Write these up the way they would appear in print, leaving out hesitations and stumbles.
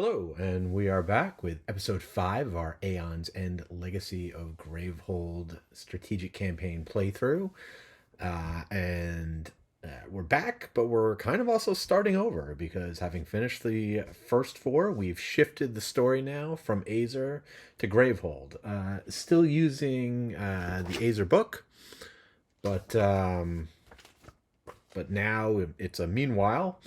Hello, and we are back with episode 5 of our Aeon's End Legacy of Gravehold strategic campaign playthrough. And we're back, but we're kind of also starting over because having finished the first four, we've shifted the story now from Azer to Gravehold. Still using the Azer book, but now it's a meanwhile.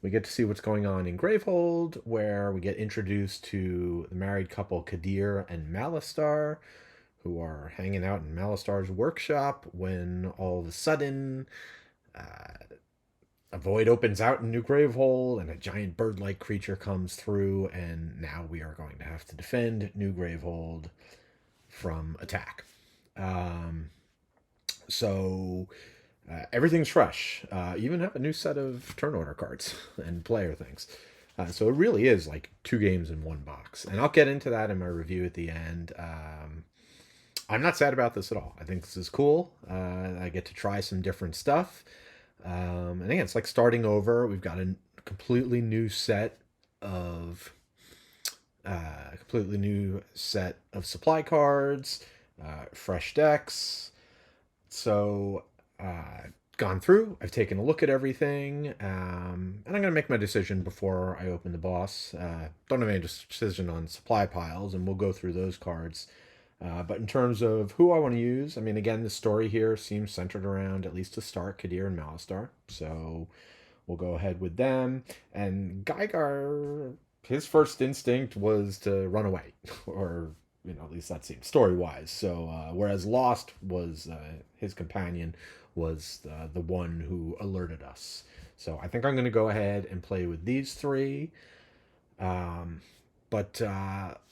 We get to see what's going on in Gravehold, where we get introduced to the married couple Kadir and Malistar, who are hanging out in Malistar's workshop when all of a sudden a void opens out in New Gravehold and a giant bird-like creature comes through, and now we are going to have to defend New Gravehold from attack. Um, so everything's fresh. Even have a new set of turn order cards and player things. So it really is like two games in one box. And I'll get into that in my review at the end. I'm not sad about this at all. I think this is cool. I get to try some different stuff. And again, it's like starting over. We've got a completely new set of supply cards, fresh decks. So gone through. I've taken a look at everything, and I'm going to make my decision before I open the boss. Don't have any decision on supply piles, and we'll go through those cards. But in terms of who I want to use, I mean, again, the story here seems centered around, at least to start, Kadir and Malistar. So we'll go ahead with them. And Gygar, his first instinct was to run away, or at least that seems story-wise. So whereas Lost was his companion, was the one who alerted us. So I think I'm going to go ahead and play with these three. But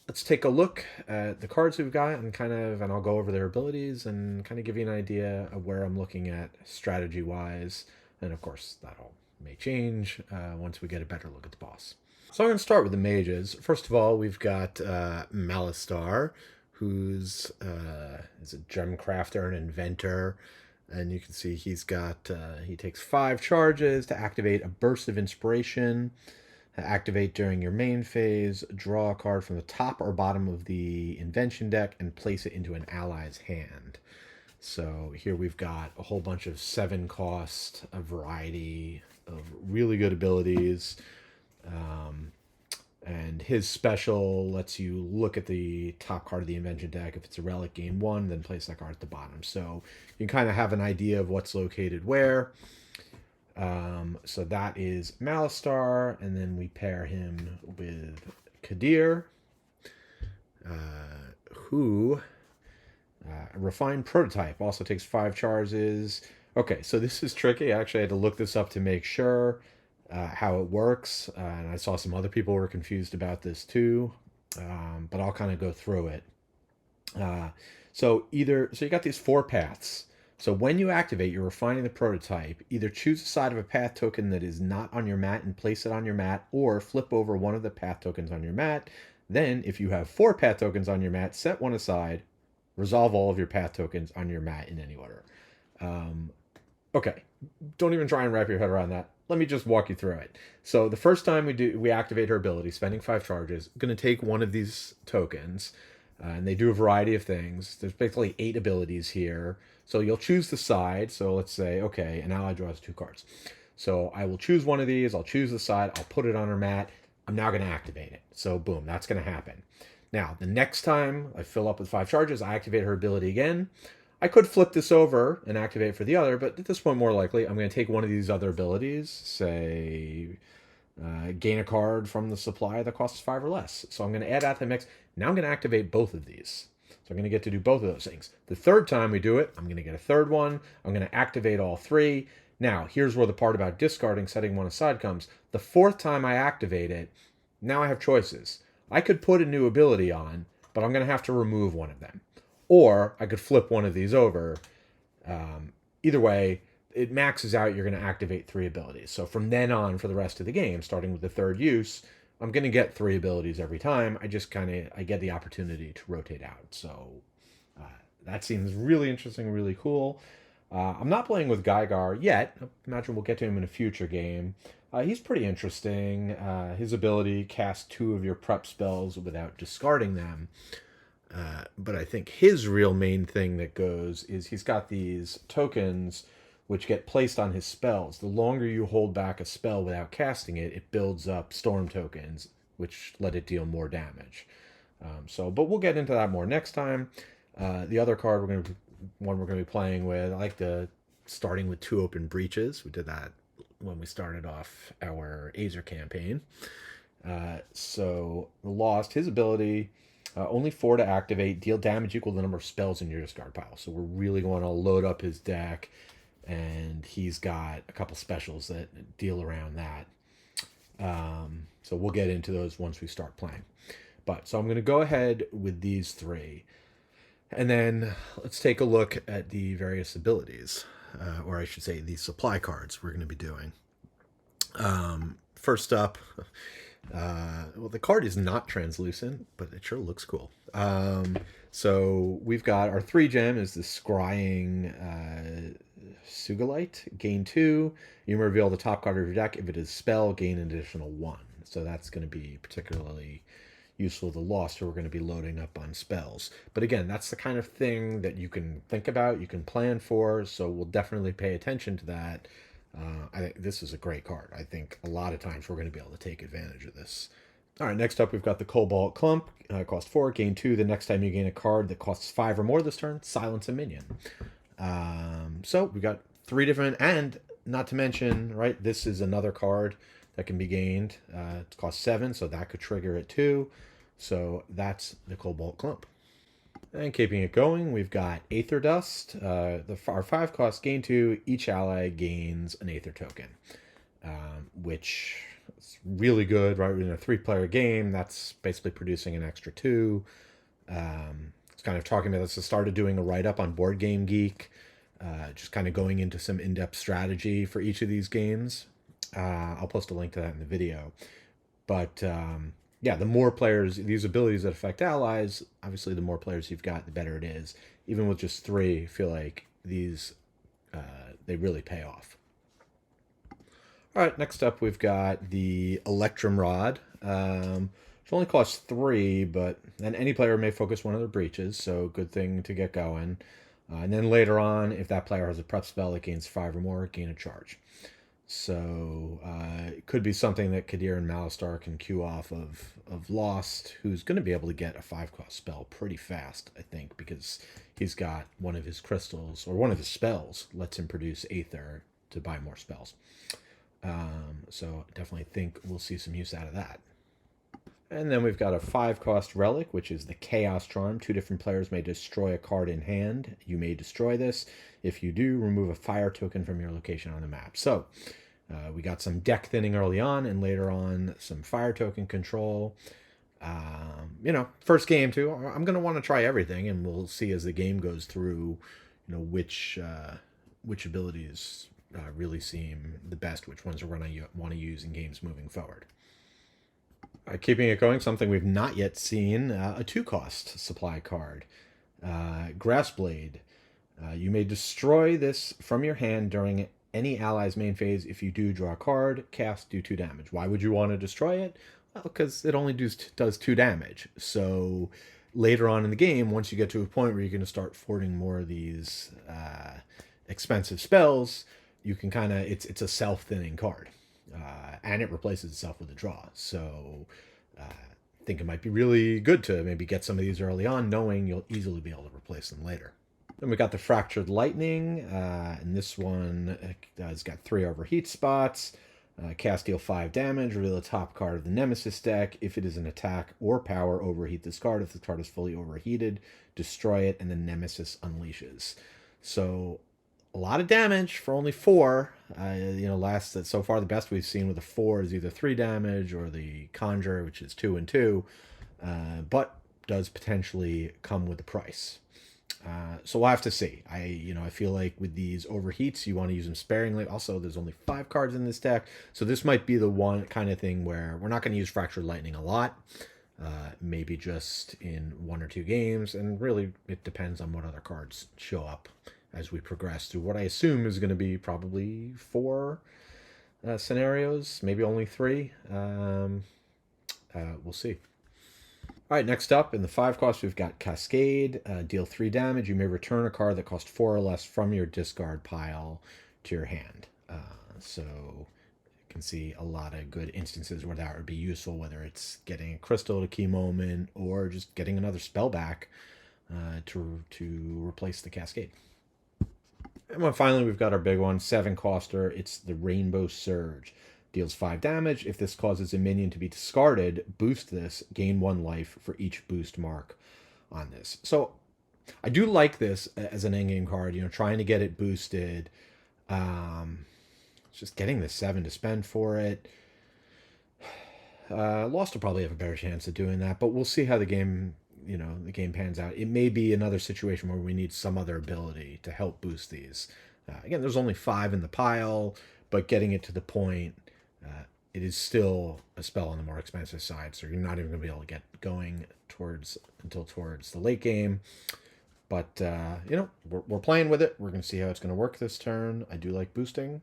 let's take a look at the cards we've got and I'll go over their abilities and kind of give you an idea of where I'm looking at strategy-wise. And of course, that all may change once we get a better look at the boss. So I'm going to start with the mages. First of all, we've got Malistar, who's is a gem crafter and inventor. And you can see he takes 5 charges to activate a burst of inspiration. Activate during your main phase, draw a card from the top or bottom of the invention deck and place it into an ally's hand. So here we've got a whole bunch of 7 cost, a variety of really good abilities. And his special lets you look at the top card of the invention deck. If it's a relic, gain 1, then place that card at the bottom. So you can kind of have an idea of what's located where. So that is Malistar, and then we pair him with Kadir, who refined prototype also takes 5 charges. Okay, so this is tricky. I actually had to look this up to make sure how it works, and I saw some other people were confused about this too, but I'll kind of go through it. So you got these 4 paths. So when you activate, you're refining the prototype. Either choose a side of a path token that is not on your mat and place it on your mat, or flip over one of the path tokens on your mat. Then, if you have 4 path tokens on your mat, set one aside. Resolve all of your path tokens on your mat in any order. Okay, don't even try and wrap your head around that. Let me just walk you through it. So the first time we activate her ability, spending 5 charges, I'm going to take one of these tokens, and they do a variety of things. There's basically 8 abilities here. So you'll choose the side. So let's say, okay, an ally draws 2 cards. So I will choose one of these. I'll choose the side. I'll put it on her mat. I'm now going to activate it. So boom, that's going to happen. Now, the next time I fill up with 5 charges, I activate her ability again. I could flip this over and activate for the other, but at this point, more likely, I'm going to take one of these other abilities, say, gain a card from the supply that costs 5 or less. So I'm going to add that to the mix. Now I'm going to activate both of these. So I'm going to get to do both of those things. The third time we do it, I'm going to get a third one. I'm going to activate all 3. Now, here's where the part about discarding, setting one aside comes. The 4th time I activate it, now I have choices. I could put a new ability on, but I'm going to have to remove one of them. Or I could flip one of these over. Either way, it maxes out. You're going to activate 3 abilities. So from then on, for the rest of the game, starting with the 3rd use, I'm going to get 3 abilities every time. I get the opportunity to rotate out. So that seems really interesting, really cool. I'm not playing with Gygar yet. I imagine we'll get to him in a future game. He's pretty interesting. His ability cast two of your prep spells without discarding them. But I think his real main thing that goes is he's got these tokens which get placed on his spells. The longer you hold back a spell without casting it, it builds up storm tokens, which let it deal more damage. But we'll get into that more next time. The other card we're going to be playing with, I like the starting with two open breaches. We did that when we started off our Azer campaign. So Lost, his ability, only 4 to activate, deal damage equal to the number of spells in your discard pile. So we're really going to load up his deck, and he's got a couple specials that deal around that. So we'll get into those once we start playing. So I'm going to go ahead with these 3. And then let's take a look at the various abilities, or I should say the supply cards we're going to be doing. First up, well, the card is not translucent, but it sure looks cool. So we've got our 3 gem is the Scrying Sugalite. Gain 2. You may reveal the top card of your deck. If it is spell, gain an additional 1. So that's going to be particularly useful to Lost, who we're going to be loading up on spells. But again, that's the kind of thing that you can think about, you can plan for, so we'll definitely pay attention to that. I think this is a great card. I think a lot of times we're going to be able to take advantage of this. All right, next up we've got the Cobalt Clump. Cost 4, gain 2. The next time you gain a card that costs 5 or more this turn, silence a minion. So we've got 3 different, and not to mention, right, this is another card that can be gained. It costs 7, so that could trigger it too. So that's the Cobalt Clump. And keeping it going, we've got Aether Dust. Our 5 cost, gain 2. Each ally gains an Aether token, which is really good, right? In a 3-player game, that's basically producing an extra 2. It's kind of talking about this. I started doing a write-up on Board Game Geek, just kind of going into some in-depth strategy for each of these games. I'll post a link to that in the video. But yeah, the more players, these abilities that affect allies, obviously the more players you've got, the better it is. Even with just 3, I feel like these, they really pay off. All right, next up we've got the Electrum Rod. It only costs 3, and any player may focus one of their breaches, so good thing to get going. And then later on, if that player has a prep spell that gains 5 or more, gain a charge. So it could be something that Kadir and Malistar can queue off of Lost, who's going to be able to get a 5-cost spell pretty fast, I think, because he's got one of his crystals, or one of his spells, lets him produce Aether to buy more spells. So definitely think we'll see some use out of that. And then we've got a 5-cost relic, which is the Chaos Charm. 2 different players may destroy a card in hand. You may destroy this. If you do, remove a fire token from your location on the map. So we got some deck thinning early on, and later on some fire token control. First game too. I'm going to want to try everything, and we'll see as the game goes through, which abilities really seem the best, which ones we're going to want to use in games moving forward. Keeping it going, something we've not yet seen, a 2-cost supply card. Grassblade. You may destroy this from your hand during any ally's main phase. If you do, draw a card, cast, do 2 damage. Why would you want to destroy it? Well, because it only does 2 damage. So later on in the game, once you get to a point where you're going to start forwarding more of these expensive spells, you can kind of, it's a self-thinning card. And it replaces itself with a draw. So I think it might be really good to maybe get some of these early on, knowing you'll easily be able to replace them later. Then we got the Fractured Lightning, and this one has got 3 overheat spots. Cast, deal 5 damage, reveal the top card of the Nemesis deck. If it is an attack or power, overheat this card. If the card is fully overheated, destroy it, and the Nemesis unleashes. So a lot of damage for only 4. So far the best we've seen with a 4 is either 3 damage or the Conjure, which is 2 and 2, but does potentially come with the price. So we'll have to see. I feel like with these overheats, you want to use them sparingly. Also, there's only 5 cards in this deck, so this might be the one kind of thing where we're not going to use Fractured Lightning a lot. Maybe just in 1 or 2 games, and really it depends on what other cards show up as we progress through what I assume is going to be probably four scenarios, maybe only three. We'll see. All right, next up in the 5 cost, we've got Cascade. Deal 3 damage. You may return a card that costs 4 or less from your discard pile to your hand. So you can see a lot of good instances where that would be useful, whether it's getting a crystal at a key moment or just getting another spell back to replace the Cascade. And then finally, we've got our big one, 7 coster. It's the Rainbow Surge. Deals 5 damage. If this causes a minion to be discarded, boost this, gain 1 life for each boost mark on this. So I do like this as an endgame card, trying to get it boosted. Just getting the 7 to spend for it. Lost will probably have a better chance of doing that, but we'll see how the game pans out. It may be another situation where we need some other ability to help boost these. Again, there's only 5 in the pile, but getting it to the point, it is still a spell on the more expensive side, so you're not even going to be able to get going towards the late game. But we're playing with it. We're going to see how it's going to work this turn. I do like boosting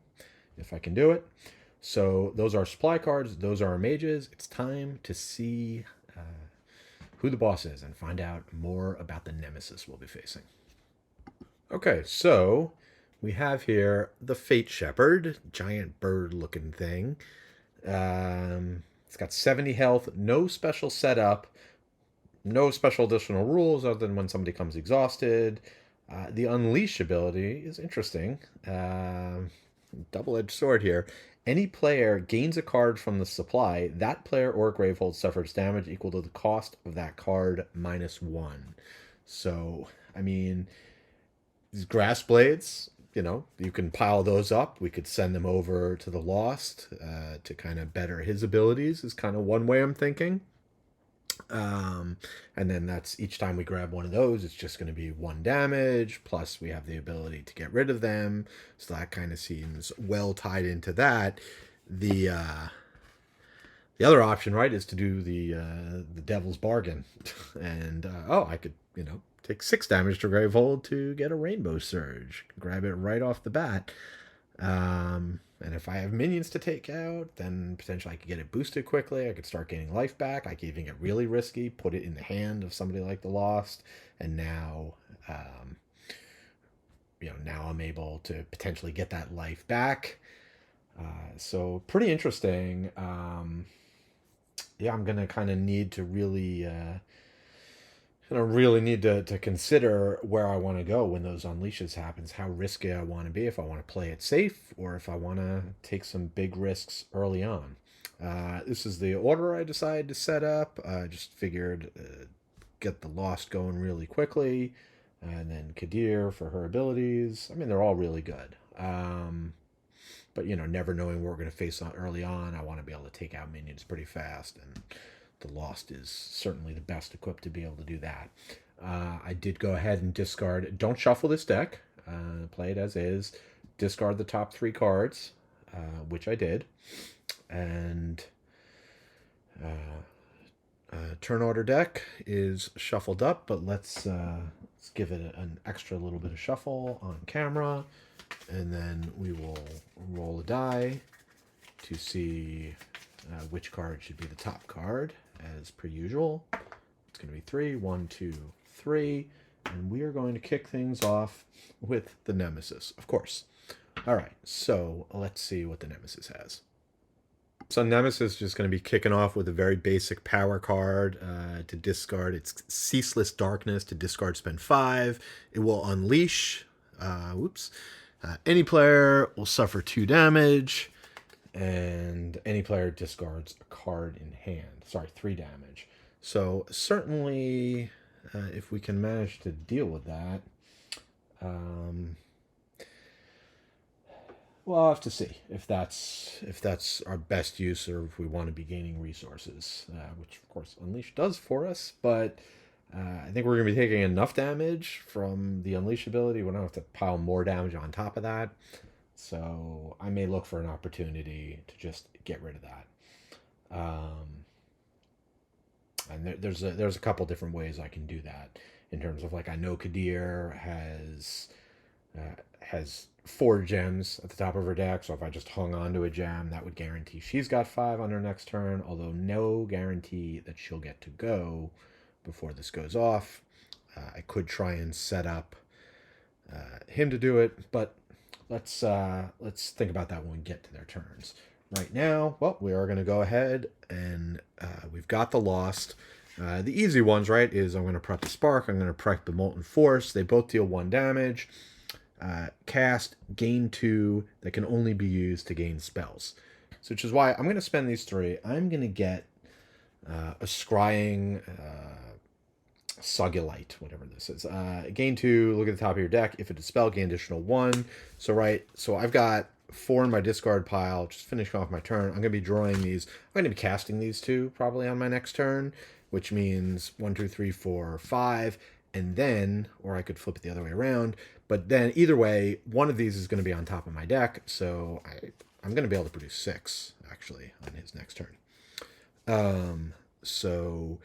if I can do it. So those are supply cards. Those are our mages. It's time to see who the boss is and find out more about the nemesis we'll be facing. Okay, so we have here the Fate Shepherd, giant bird-looking thing. It's got 70 health, no special setup, no special additional rules other than when somebody comes exhausted. The Unleash ability is interesting. Double-edged sword here. Any player gains a card from the supply, that player or Gravehold suffers damage equal to the cost of that card -1. So, I mean, these grass blades, you can pile those up. We could send them over to the Lost to kind of better his abilities, is kind of one way I'm thinking. And then that's each time we grab one of those, it's just going to be 1 damage. Plus, we have the ability to get rid of them. So that kind of seems well tied into that. The other option, right, is to do the Devil's Bargain, and I could take 6 damage to Gravehold to get a Rainbow Surge, grab it right off the bat. And if I have minions to take out, then potentially I could get it boosted quickly. I could start gaining life back. I could even get really risky, put it in the hand of somebody like the Lost, and now, now I'm able to potentially get that life back. So pretty interesting. I'm gonna kind of need to really need to consider where I want to go when those unleashes happens, how risky I want to be, if I want to play it safe or if I want to take some big risks early on. This is the order I decided to set up. I just figured get the Lost going really quickly, and then Kadir for her abilities. I mean, they're all really good. But never knowing what we're going to face on early on, I want to be able to take out minions pretty fast, and the Lost is certainly the best equipped to be able to do that. I did go ahead and discard. Don't shuffle this deck. Play it as is. Discard the top 3 cards, which I did, and turn order deck is shuffled up. But let's give it an extra little bit of shuffle on camera, and then we will roll a die to see which card should be the top card, as per usual. It's going to be 3. 1, 2, 3. And we are going to kick things off with the Nemesis, of course. All right, so let's see what the Nemesis has. So Nemesis is just going to be kicking off with a very basic power card to discard. It's Ceaseless Darkness to discard, spend 5. It will unleash. Any player will suffer 2 damage. And any player discards a card in hand. Sorry, 3 damage. So certainly, if we can manage to deal with that, we'll have to see if that's our best use, or if we want to be gaining resources, which of course Unleash does for us. But I think we're going to be taking enough damage from the Unleash ability. We don't have to pile more damage on top of that. So I may look for an opportunity to just get rid of that. And there's a couple different ways I can do that in terms of, like, I know Kadir has Has 4 gems at the top of her deck, so if I just hung on to a gem, that would guarantee she's got 5 on her next turn, although no guarantee that she'll get to go before this goes off. I could try and set up him to do it, but let's think about that when we get to their turns. Right now, well, we are going to go ahead and we've got the Lost. The easy ones, right, is I'm going to prep the Spark, I'm going to prep the Molten Force. They both deal 1 damage. Cast, gain 2 that can only be used to gain spells. So, which is why I'm going to spend these 3. I'm going to get a Scrying Sugulite, whatever this is. Gain 2, look at the top of your deck. If it's a spell, gain additional 1. So, right, so I've got 4 in my discard pile, just finishing off my turn. I'm going to be drawing these. I'm going to be casting these 2 probably on my next turn, which means 1, 2, 3, 4, 5. And then, or I could flip it the other way around, but then either way, one of these is going to be on top of my deck, so I'm going to be able to produce 6, actually, on his next turn. So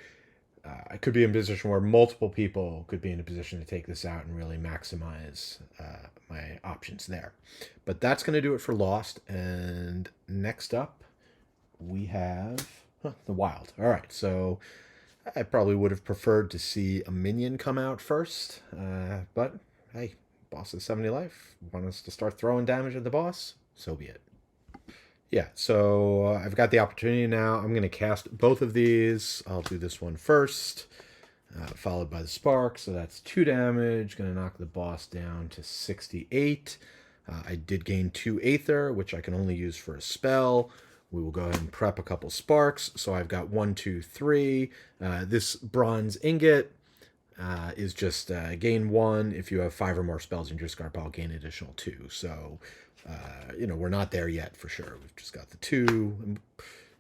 I could be in a position where multiple people could be in a position to take this out and really maximize my options there. But that's going to do it for Lost, and next up, we have the Wild. All right, so I probably would have preferred to see a minion come out first, but hey, boss is 70 life. Want us to start throwing damage at the boss? So be it. Yeah, so I've got the opportunity now. I'm going to cast both of these. I'll do this one first, followed by the Spark. So that's 2 damage. Going to knock the boss down to 68. I did gain 2 Aether, which I can only use for a spell. We will go ahead and prep a couple Sparks. So I've got 1, 2, 3. This Bronze Ingot is just gain 1. If you have 5 or more spells in your discard pile, gain additional 2. So, we're not there yet for sure. We've just got the 2.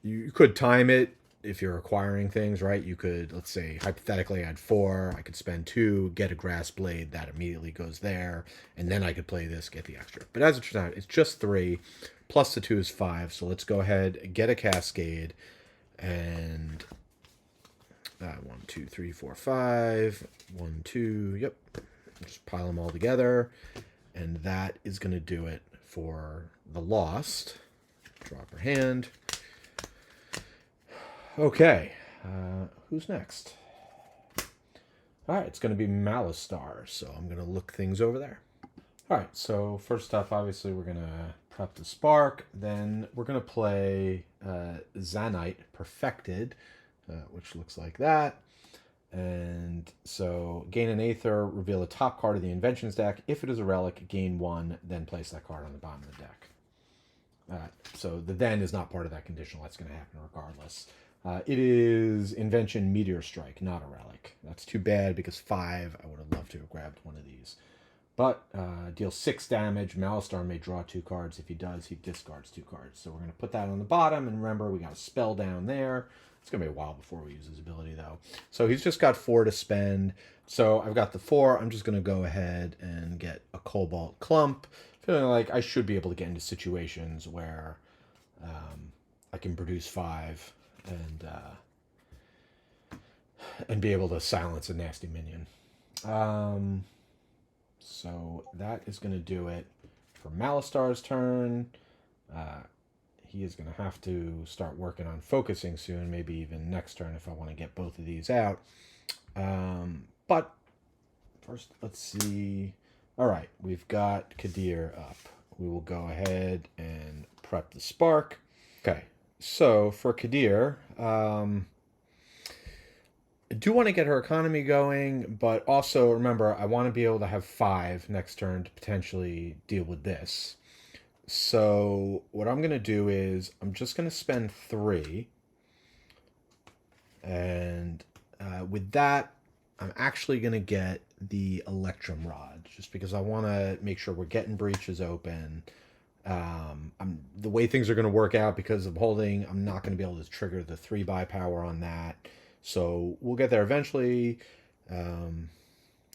You could time it if you're acquiring things, right? You could, let's say, hypothetically, I had 4. I could spend 2, get a Grass Blade. That immediately goes there. And then I could play this, get the extra. But as it turns out, it's just 3. Plus the 2 is 5. So let's go ahead, get a Cascade. And 1, 2, 3, 4, 5. 1, 2. Yep. Just pile them all together. And that is going to do it for the Lost. Drop her hand. Okay. Who's next? All right, it's going to be Malistar. So I'm going to look things over there. All right, so first up, obviously, we're going to prep the Spark. Then we're going to play Zanite Perfected, which looks like that. And so gain an Aether, reveal the top card of the Inventions deck. If it is a relic, gain 1, then place that card on the bottom of the deck. So the then is not part of that conditional. That's going to happen regardless. It is Invention Meteor Strike, not a relic. That's too bad because 5, I would have loved to have grabbed one of these. But deals 6 damage. Malistar may draw 2 cards. If he does, he discards 2 cards. So we're going to put that on the bottom. And remember, we got a spell down there. It's going to be a while before we use his ability, though. So he's just got 4 to spend. So I've got the 4. I'm just going to go ahead and get a Cobalt Clump. Feeling like I should be able to get into situations where I can produce 5 and be able to silence a nasty minion. So that is going to do it for Malistar's turn. He is going to have to start working on focusing soon, maybe even next turn if I want to get both of these out. But first, let's see. All right, we've got Kadir up. We will go ahead and prep the Spark. Okay, so for Kadir, I do want to get her economy going, but also remember, I want to be able to have 5 next turn to potentially deal with this. So what I'm going to do is I'm just going to spend 3. And with that, I'm actually going to get the Electrum Rod, just because I want to make sure we're getting breaches open. The way things are going to work out because of holding, I'm not going to be able to trigger the 3-buy power on that. So we'll get there eventually. And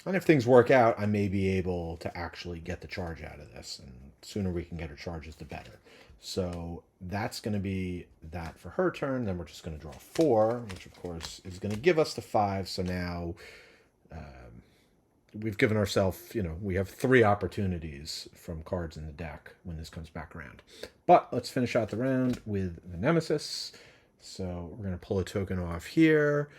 if things work out, I may be able to actually get the charge out of this. And the sooner we can get her charges, the better. So that's going to be that for her turn. Then we're just going to draw 4, which of course is going to give us the 5. So now we've given ourselves, we have 3 opportunities from cards in the deck when this comes back around. But let's finish out the round with the Nemesis. So we're going to pull a token off here,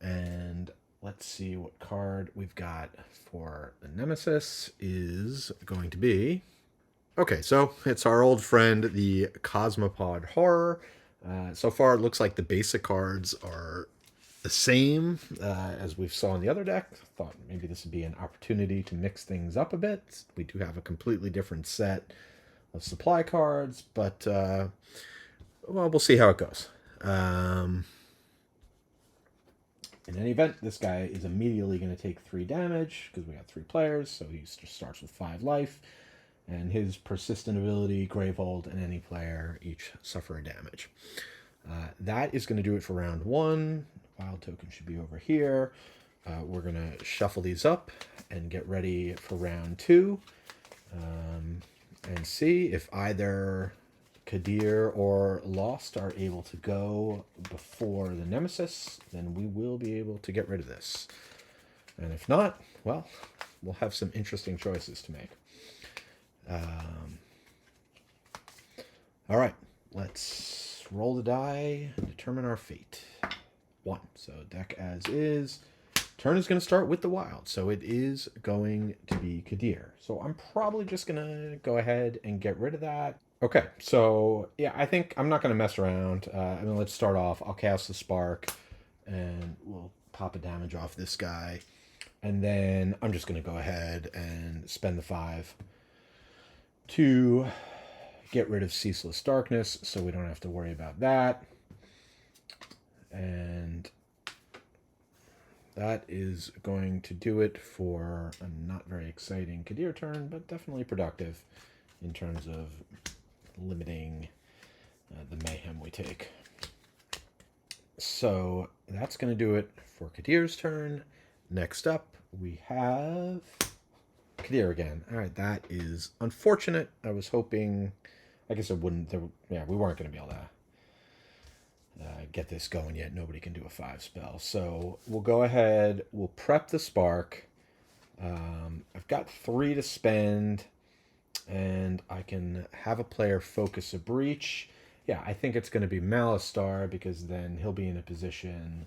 and let's see what card we've got for the Nemesis is going to be. Okay, so it's our old friend, the Cosmopod Horror. So far, it looks like the basic cards are the same as we saw in the other deck. Thought maybe this would be an opportunity to mix things up a bit. We do have a completely different set of supply cards, but well, we'll see how it goes. In any event, this guy is immediately going to take 3 damage because we got 3 players, so he just starts with 5 life. And his persistent ability, Gravehold, and any player each suffer a damage. That is going to do it for round 1. Wild token should be over here. We're going to shuffle these up and get ready for round 2. And see if either Kadir or Lost are able to go before the Nemesis. Then we will be able to get rid of this. And if not, well, we'll have some interesting choices to make. All right, let's roll the die and determine our fate. 1. So deck as is. Turn is going to start with the wild, so it is going to be Kadir. So I'm probably just going to go ahead and get rid of that. Okay, so yeah, I think I'm not going to mess around. Let's start off. I'll cast the Spark, and we'll pop a damage off this guy. And then I'm just going to go ahead and spend the 5 to get rid of Ceaseless Darkness, so we don't have to worry about that. And that is going to do it for a not very exciting Kadir turn, but definitely productive in terms of limiting the mayhem we take. So that's going to do it for Kadir's turn. Next up, we have Kadir again. All right, that is unfortunate. I was hoping, I guess it wouldn't, we weren't going to be able to get this going yet. Nobody can do a 5 spell. So we'll go ahead, we'll prep the Spark. I've got 3 to spend, and I can have a player focus a breach. Yeah, I think it's going to be Malistar, because then he'll be in a position,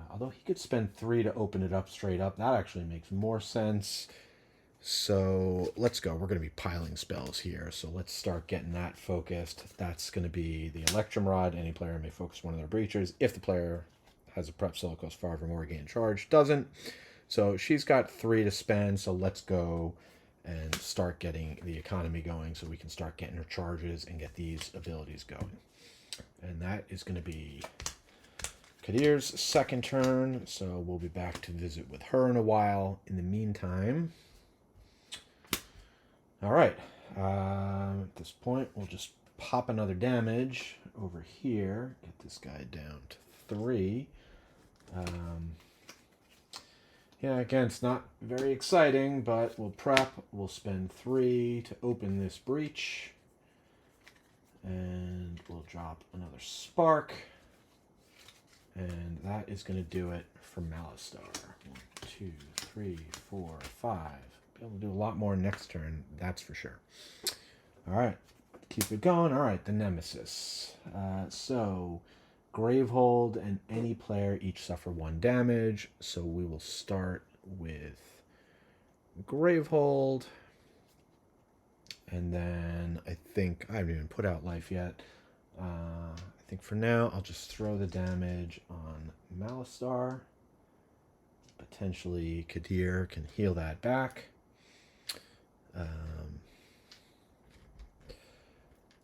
although he could spend 3 to open it up straight up. That actually makes more sense. So let's go. We're going to be piling spells here. So let's start getting that focused. That's going to be the Electrum Rod. Any player may focus one of their breachers. If the player has a prep spell that goes 5 or more, gain charge. Doesn't. So she's got 3 to spend. So let's go and start getting the economy going so we can start getting her charges and get these abilities going. And that is going to be Kadir's second turn. So we'll be back to visit with her in a while. In the meantime, all right, at this point, we'll just pop another damage over here. Get this guy down to 3. Yeah, again, it's not very exciting, but we'll prep. We'll spend 3 to open this breach. And we'll drop another Spark. And that is going to do it for Malistar. 1, 2, 3, 4, 5. Be able to do a lot more next turn, that's for sure. All right, keep it going. All right, the Nemesis. So Gravehold and any player each suffer 1 damage. So we will start with Gravehold. And then I think, I haven't even put out life yet. I think for now, I'll just throw the damage on Malistar. Potentially Kadir can heal that back.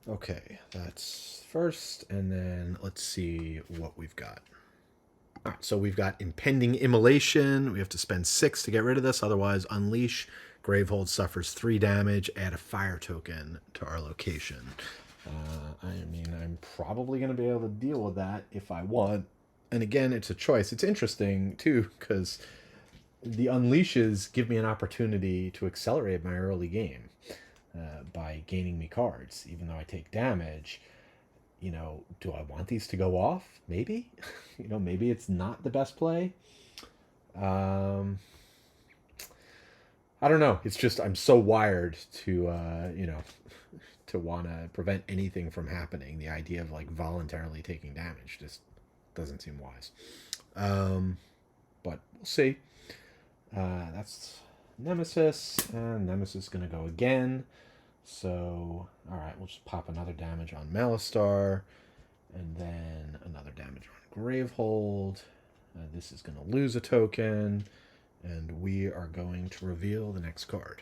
Okay, that's first, and then let's see what we've got. All right, so we've got Impending Immolation. We have to spend 6 to get rid of this, otherwise Unleash. Gravehold suffers 3 damage, add a fire token to our location. I'm probably going to be able to deal with that if I want. And again, it's a choice. It's interesting, too, because the Unleashes give me an opportunity to accelerate my early game by gaining me cards. Even though I take damage, do I want these to go off? Maybe. Maybe it's not the best play. I don't know. It's just I'm so wired to to want to prevent anything from happening. The idea of like voluntarily taking damage just doesn't seem wise. Um, but we'll see. That's Nemesis, and Nemesis is gonna go again. So, all right, we'll just pop another damage on Malistar, and then another damage on Gravehold. This is going to lose a token, and we are going to reveal the next card.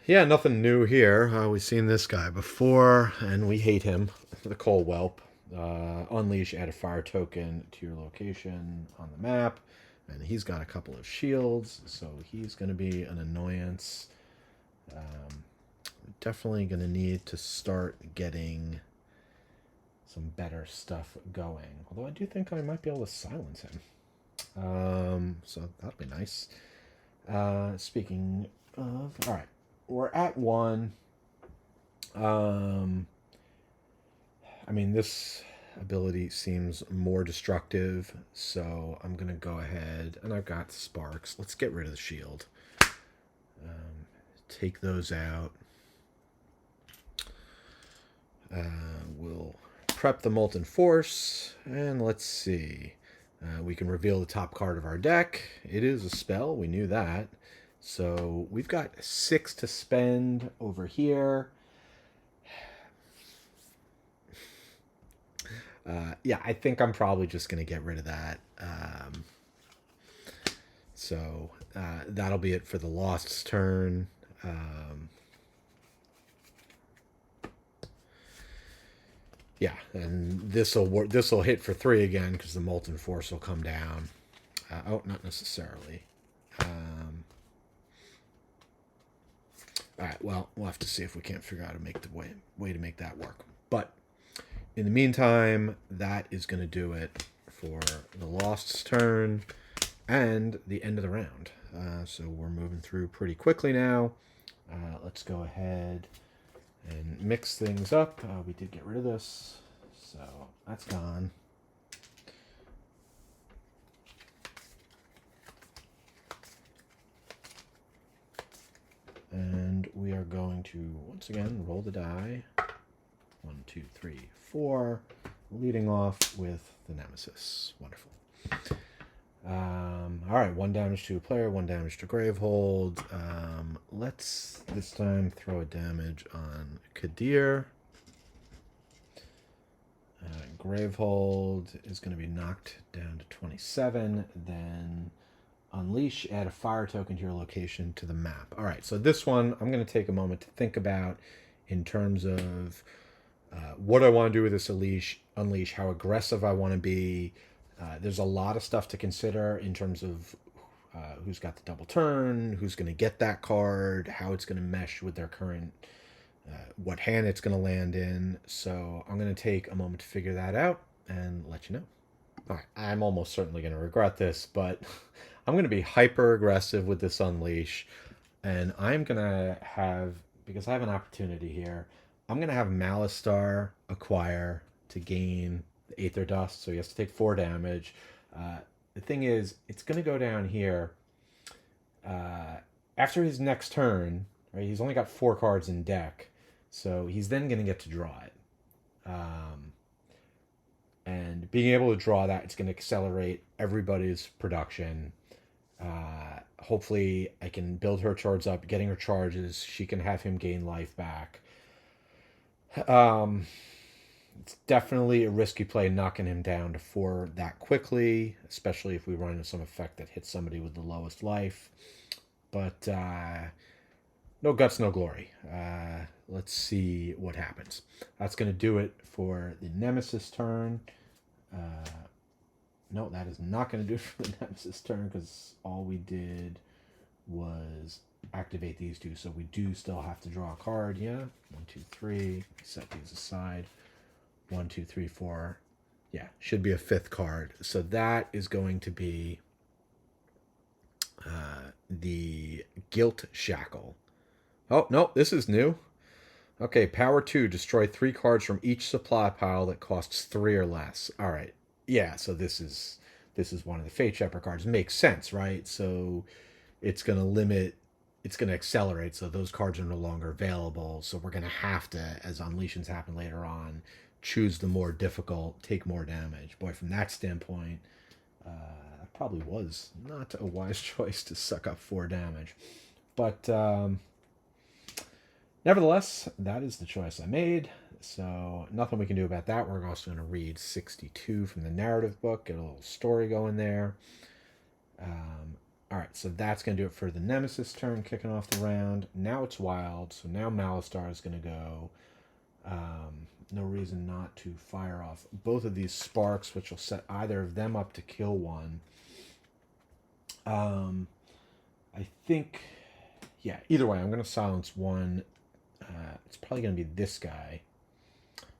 Yeah, nothing new here. We've seen this guy before, and we hate him. The Coal Whelp. Unleash, add a fire token to your location on the map. And he's got a couple of shields, so he's going to be an annoyance. Definitely going to need to start getting some better stuff going. Although I do think I might be able to silence him. So that'll be nice. Speaking of, all right, we're at 1. I mean, this ability seems more destructive, so I'm gonna go ahead, and I've got sparks. Let's get rid of the shield. Take those out. We'll prep the Molten Force, and let's see. We can reveal the top card of our deck. It is a spell, we knew that. So we've got 6 to spend over here. Yeah, I think I'm probably just going to get rid of that. So that'll be it for the Lost's turn. Yeah, and this'll hit for 3 again because the Molten Force will come down. Oh, not necessarily. All right, well, we'll have to see if we can't figure out how to make the way to make that work. But in the meantime, that is going to do it for the Lost's turn and the end of the round. So we're moving through pretty quickly now. Let's go ahead and mix things up. We did get rid of this, so that's gone. And we are going to, once again, roll the die. 1, 2, 3, 4. Leading off with the Nemesis. Wonderful. All right, 1 damage to a player, 1 damage to Gravehold. Let's this time throw a damage on Kadir. Gravehold is going to be knocked down to 27. Then Unleash, add a fire token to your location to the map. All right, so this one I'm going to take a moment to think about in terms of what I want to do with this Unleash, how aggressive I want to be. There's a lot of stuff to consider in terms of who's got the double turn, who's going to get that card, how it's going to mesh with their current, what hand it's going to land in. So I'm going to take a moment to figure that out and let you know. All right, I'm almost certainly going to regret this, but I'm going to be hyper aggressive with this Unleash, and I'm going to have, because I have an opportunity here, I'm going to have Malistar acquire to gain the Aether Dust, so he has to take 4 damage. The thing is, it's going to go down here. After his next turn, right, he's only got 4 cards in deck, so he's then going to get to draw it. And being able to draw that, it's going to accelerate everybody's production. Hopefully, I can build her charge up, getting her charges. She can have him gain life back. It's definitely a risky play knocking him down to 4 that quickly, especially if we run into some effect that hits somebody with the lowest life. But no guts, no glory. Let's see what happens. That's going to do it for the Nemesis turn. No, that is not going to do it for the Nemesis turn because all we did was activate these 2. So we do still have to draw a card. Yeah, 1, 2, 3. Set these aside. 1, 2, 3, 4. Yeah, should be a 5th card. So that is going to be the Guilt Shackle. Oh, no, this is new. Okay, power 2, destroy 3 cards from each supply pile that costs 3 or less. All right. Yeah, so this is one of the Fate Shepherd cards. Makes sense, right? So it's going to limit it's going to accelerate, so those cards are no longer available. So we're going to have to, as unleashings happen later on, choose the more difficult, take more damage. Boy, from that standpoint, that probably was not a wise choice to suck up 4 damage. But nevertheless, that is the choice I made. So nothing we can do about that. We're also going to read 62 from the narrative book, get a little story going there. All right, so that's going to do it for the Nemesis turn, kicking off the round. Now it's wild, so now Malistar is going to go. No reason not to fire off both of these sparks, which will set either of them up to kill one. I think, yeah, either way, I'm going to silence one. It's probably going to be this guy.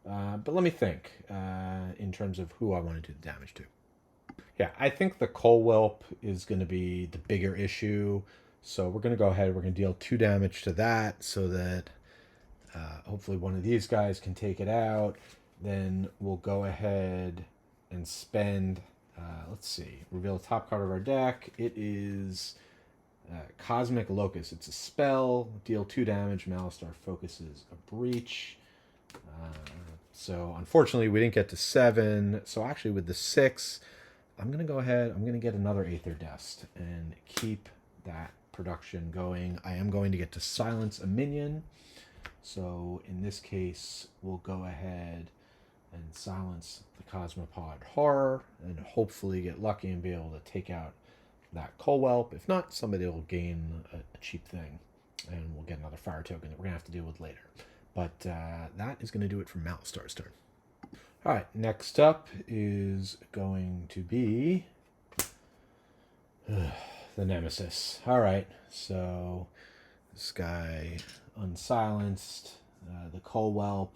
But let me think in terms of who I want to do the damage to. Yeah, I think the Coal Whelp is going to be the bigger issue. So we're going to go ahead. We're going to deal 2 damage to that so that hopefully one of these guys can take it out. Then we'll go ahead and spend, let's see, reveal the top card of our deck. It is Cosmic Locust. It's a spell. Deal 2 damage. Malistar focuses a breach. So unfortunately we didn't get to 7. So actually with the 6... I'm going to go ahead, I'm going to get another Aether Dust and keep that production going. I am going to get to silence a minion. So in this case, we'll go ahead and silence the Cosmopod Horror and hopefully get lucky and be able to take out that Coal Whelp. If not, somebody will gain a cheap thing and we'll get another fire token that we're going to have to deal with later. But that is going to do it for Malistar's turn. All right, next up is going to be the Nemesis. All right, so this guy unsilenced. The Coal Whelp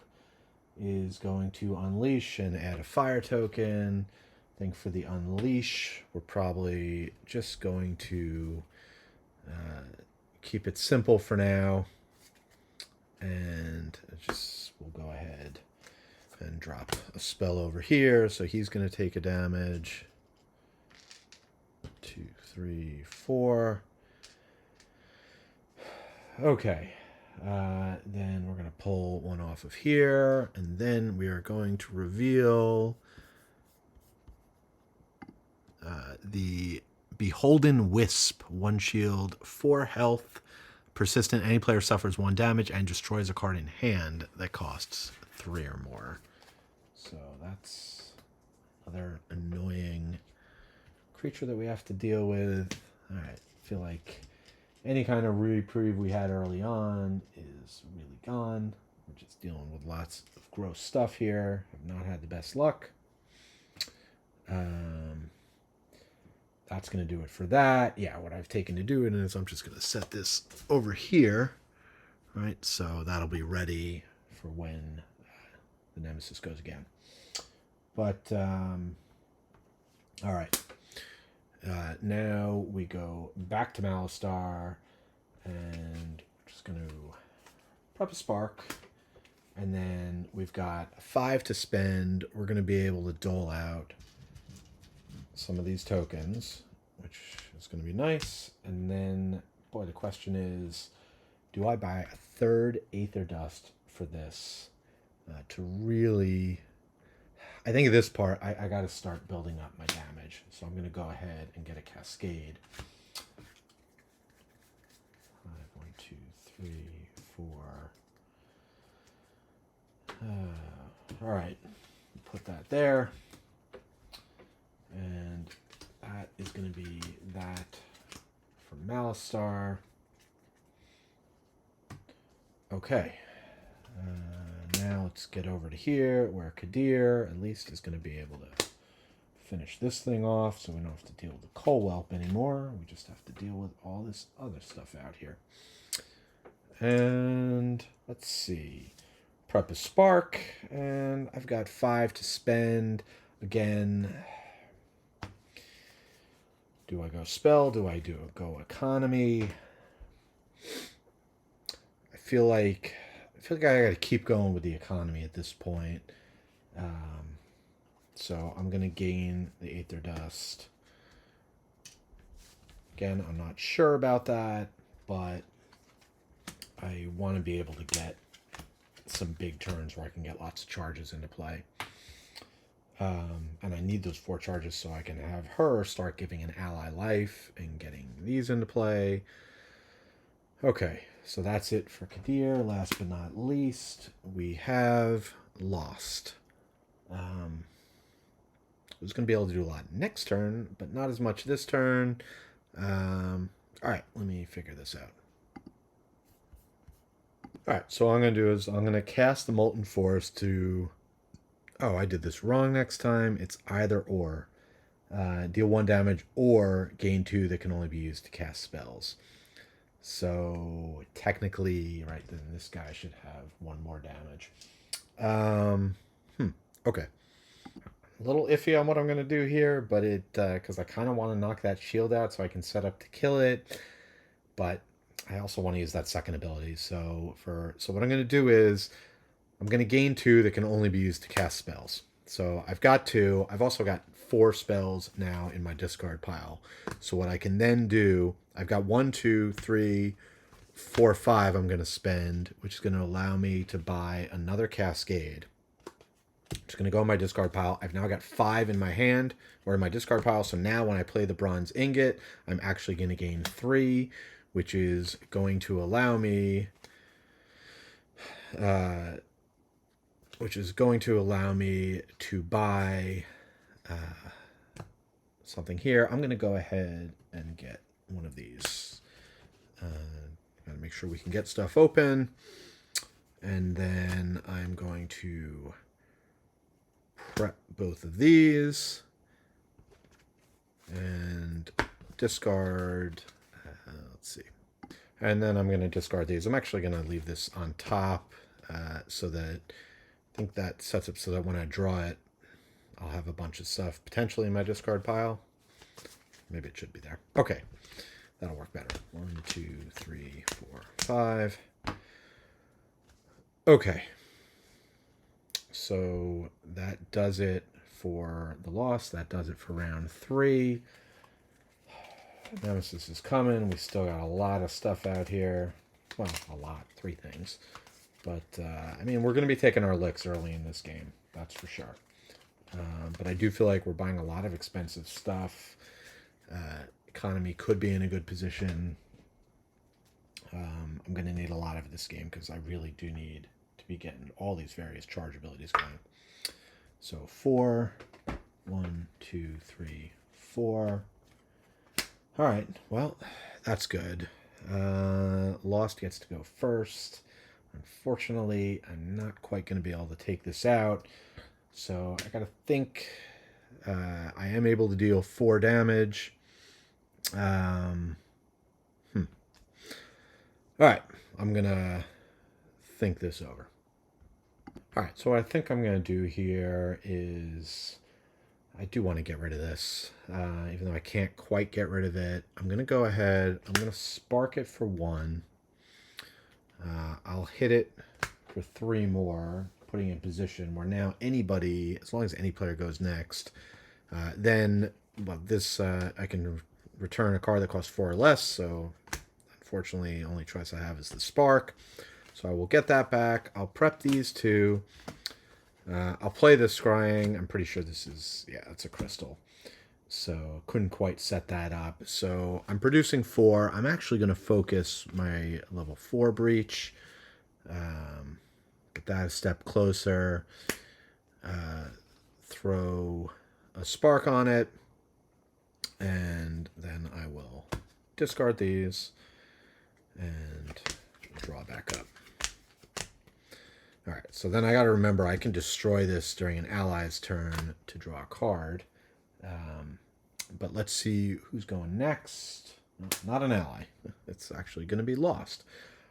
is going to unleash and add a fire token. I think for the unleash, we're probably just going to keep it simple for now. And we'll go ahead and drop a spell over here. So he's going to take a damage. 2, 3, 4. Okay. Then we're going to pull one off of here. And then we are going to reveal the Beholden Wisp. 1 shield, 4 health. Persistent. Any player suffers 1 damage and destroys a card in hand that costs 3 or more. So that's another annoying creature that we have to deal with. All right, I feel like any kind of reprieve we had early on is really gone. We're just dealing with lots of gross stuff here. Have not had the best luck. That's going to do it for that. Yeah, what I've taken to do it is I'm just going to set this over here. All right, so that'll be ready for when the Nemesis goes again. But, all right. Now we go back to Malistar, and we're just going to prep a spark. And then we've got 5 to spend. We're going to be able to dole out some of these tokens, which is going to be nice. And then, boy, the question is, do I buy a 3rd Aether Dust for this to really... I think at this part, I got to start building up my damage. So I'm going to go ahead and get a Cascade. 5, 1, 2, 3, 4. All right, put that there. And that is going to be that for Malistar. Okay. Now let's get over to here where Kadir at least is going to be able to finish this thing off so we don't have to deal with the Coal Whelp anymore. We just have to deal with all this other stuff out here. And let's see. Prep a spark, and I've got 5 to spend. Again, do I go spell? Do I go economy? I feel like I got to keep going with the economy at this point. So I'm going to gain the Aether Dust. Again, I'm not sure about that, but I want to be able to get some big turns where I can get lots of charges into play. And I need those 4 charges so I can have her start giving an ally life and getting these into play. Okay, so that's it for Kadir. Last but not least, we have Lost. I was going to be able to do a lot next turn, but not as much this turn. All right, let me figure this out. All right, so what I'm going to do is I'm going to cast the Molten Force to... Oh, I did this wrong next time. It's either or. Deal 1 damage or gain 2 that can only be used to cast spells. So technically, right, then this guy should have 1 more damage. Okay. A little iffy on what I'm going to do here, but because I kind of want to knock that shield out so I can set up to kill it, but I also want to use that second ability. So what I'm going to do is I'm going to gain 2 that can only be used to cast spells. So I've got 2. I've also got 4 spells now in my discard pile. So what I can then do, I've got 1, 2, 3, 4, 5 I'm going to spend, which is going to allow me to buy another Cascade. Just going to go in my discard pile. I've now got 5 in my hand or in my discard pile. So now when I play the Bronze Ingot, I'm actually going to gain 3, which is going to allow me... to buy something here. I'm going to go ahead and get one of these. Gotta make sure we can get stuff open. And then I'm going to prep both of these and discard. Let's see. And then I'm going to discard these. I'm actually going to leave this on top so that I think that sets up so that when I draw it, I'll have a bunch of stuff potentially in my discard pile. Maybe it should be there. Okay, that'll work better. 1, 2, 3, 4, 5. Okay, so that does it for the Lost. That does it for round 3. Nemesis is coming. We still got a lot of stuff out here. Well, a lot. 3 things. But, I mean, we're going to be taking our licks early in this game. That's for sure. But I do feel like we're buying a lot of expensive stuff. Economy could be in a good position. I'm going to need a lot of this game because I really do need to be getting all these various charge abilities going. So 4. 1, 2, 3, 4. All right. Well, that's good. Lost gets to go first. Unfortunately, I'm not quite going to be able to take this out. So I got to think I am able to deal 4 damage. All right. I'm going to think this over. All right. So what I think I'm going to do here is I do want to get rid of this. Even though I can't quite get rid of it. I'm going to go ahead. I'm going to spark it for 1. I'll hit it for 3 more, putting in position where now anybody, as long as any player goes next, then this I can return a card that costs 4 or less. So unfortunately, the only choice I have is the spark. So I will get that back. I'll prep these 2. I'll play the scrying. I'm pretty sure this is, yeah, it's a crystal. So couldn't quite set that up. So I'm producing 4. I'm actually going to focus my level 4 breach. Get that a step closer. Throw a spark on it. And then I will discard these and draw back up. All right, so then I got to remember I can destroy this during an ally's turn to draw a card. But let's see who's going next. Not an ally. It's actually going to be Lost.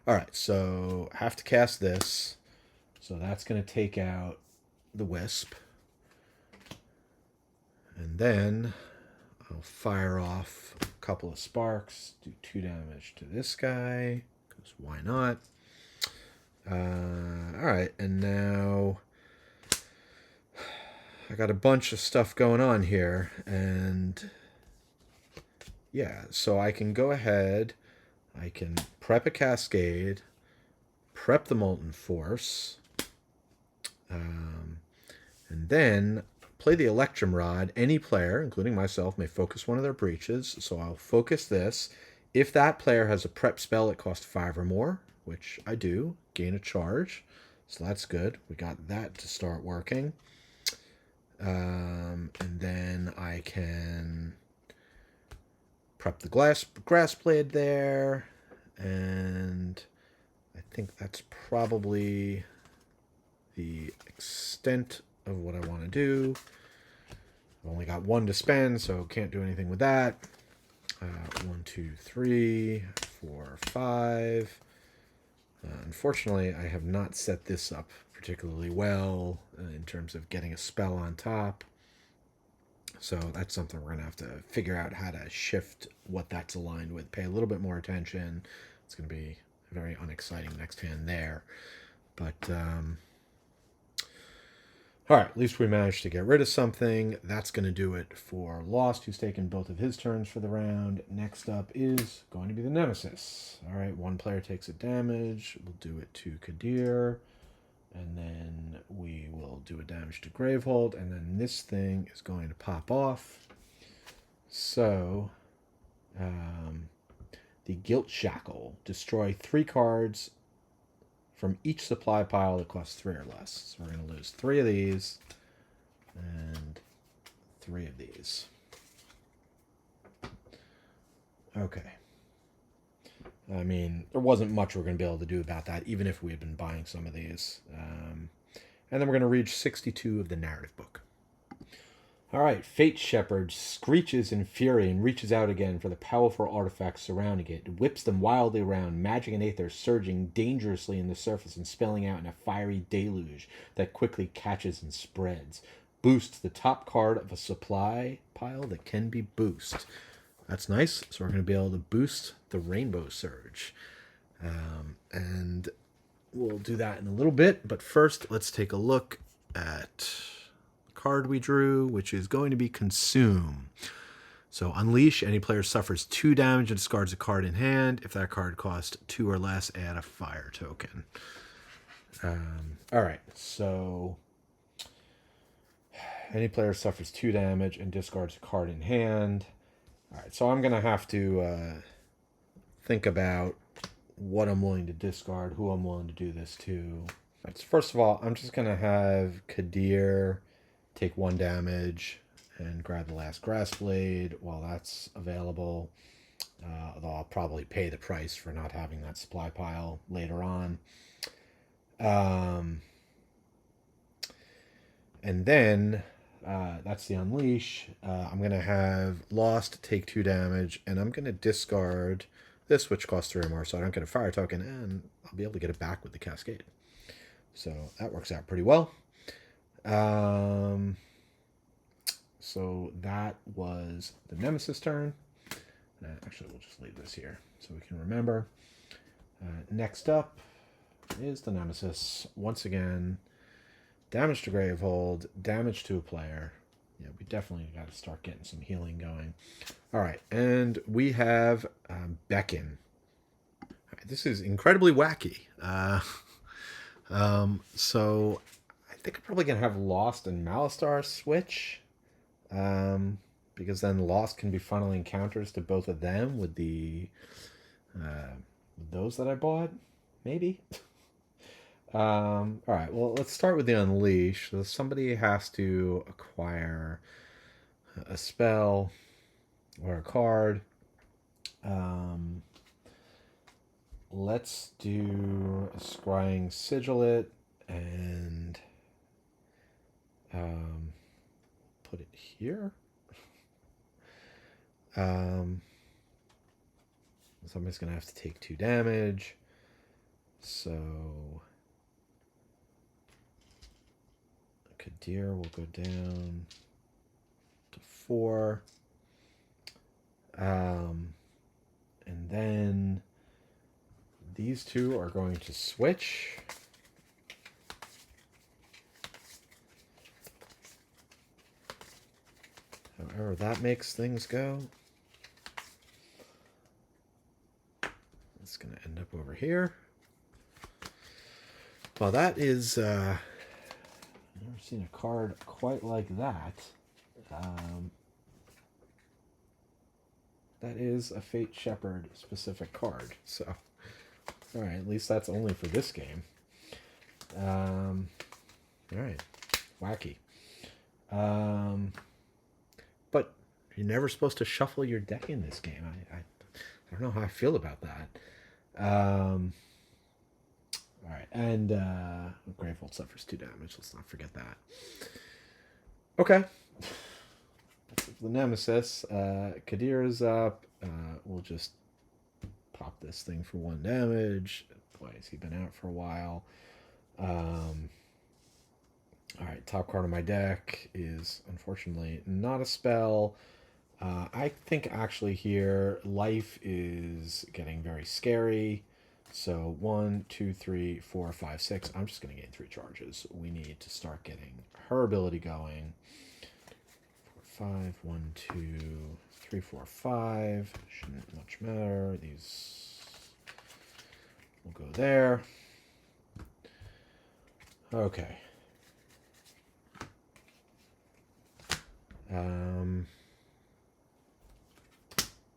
All right, so I have to cast this. So that's going to take out the Wisp. And then I'll fire off a couple of sparks. Do 2 damage to this guy, because why not? All right, and now I got a bunch of stuff going on here, and yeah, so I can go ahead, I can prep a Cascade, prep the Molten Force. And then play the Electrum Rod. Any player, including myself, may focus one of their breaches. So I'll focus this. If that player has a prep spell that costs 5 or more, which I do, gain a charge. So that's good. We got that to start working. And then I can prep the grass blade there. And I think that's probably the extent of what I want to do. I've only got 1 to spend, so can't do anything with that. 1, 2, 3, 4, 5. Unfortunately, I have not set this up particularly well in terms of getting a spell on top. So that's something we're going to have to figure out how to shift what that's aligned with. Pay a little bit more attention. It's going to be a very unexciting next hand there. But, all right, at least we managed to get rid of something. That's going to do it for Lost, who's taken both of his turns for the round. Next up is going to be the Nemesis. All right, 1 player takes a damage. We'll do it to Kadir. And then we will do a damage to Gravehold. And then this thing is going to pop off. So, the Guilt Shackle. Destroy 3 cards from each supply pile that costs 3 or less. So we're going to lose 3 of these and 3 of these. Okay. I mean, there wasn't much we're going to be able to do about that, even if we had been buying some of these. And then we're going to reach 62 of the narrative book. All right, Fate Shepherd screeches in fury and reaches out again for the powerful artifacts surrounding it. It whips them wildly around, magic and aether surging dangerously in the surface and spelling out in a fiery deluge that quickly catches and spreads. Boosts the top card of a supply pile that can be boosted. That's nice. So we're going to be able to boost the Rainbow Surge. And we'll do that in a little bit. But first, let's take a look at card we drew, which is going to be Consume. So Unleash, any player suffers 2 damage and discards a card in hand. If that card costs 2 or less, add a fire token. All right, so any player suffers 2 damage and discards a card in hand. All right, so I'm going to have to think about what I'm willing to discard, who I'm willing to do this to. All right, so first of all, I'm just going to have Kadir take 1 damage and grab the last grass blade while that's available. Although I'll probably pay the price for not having that supply pile later on. And then that's the Unleash. I'm going to have Lost take 2 damage, and I'm going to discard this, which costs 3 or more, so I don't get a fire token, and I'll be able to get it back with the Cascade. So that works out pretty well. So that was the Nemesis turn. Actually, we'll just leave this here so we can remember. Next up is the Nemesis. Once again, damage to Gravehold, damage to a player. Yeah, we definitely got to start getting some healing going. All right, and we have Beckon. Right, this is incredibly wacky. So I think I'm probably going to have Lost and Malistar switch. Because then Lost can be funneling counters to both of them with the those that I bought, maybe. All right, well, let's start with the Unleash. So somebody has to acquire a spell or a card. Let's do a Scrying Sigilate and put it here. Somebody's going to have to take 2 damage. So Kadir will go down to 4. And then these 2 are going to switch. However that makes things go. It's going to end up over here. Well, that is... I've never seen a card quite like that. Um, that is a Fate Shepherd specific card. So, alright, at least that's only for this game. Alright, wacky. But you're never supposed to shuffle your deck in this game. I don't know how I feel about that. Alright, and Gravehold suffers 2 damage. Let's not forget that. Okay. The Nemesis. Kadir is up. We'll just pop this thing for 1 damage. Boy, has he been out for a while. Alright, top card of my deck is unfortunately not a spell. I think actually here life is getting very scary. So 1, 2, 3, 4, 5, 6. I'm just going to gain 3 charges. We need to start getting her ability going. 4, 5, 1, 2, 3, 4, 5. Shouldn't much matter. These will go there. Okay.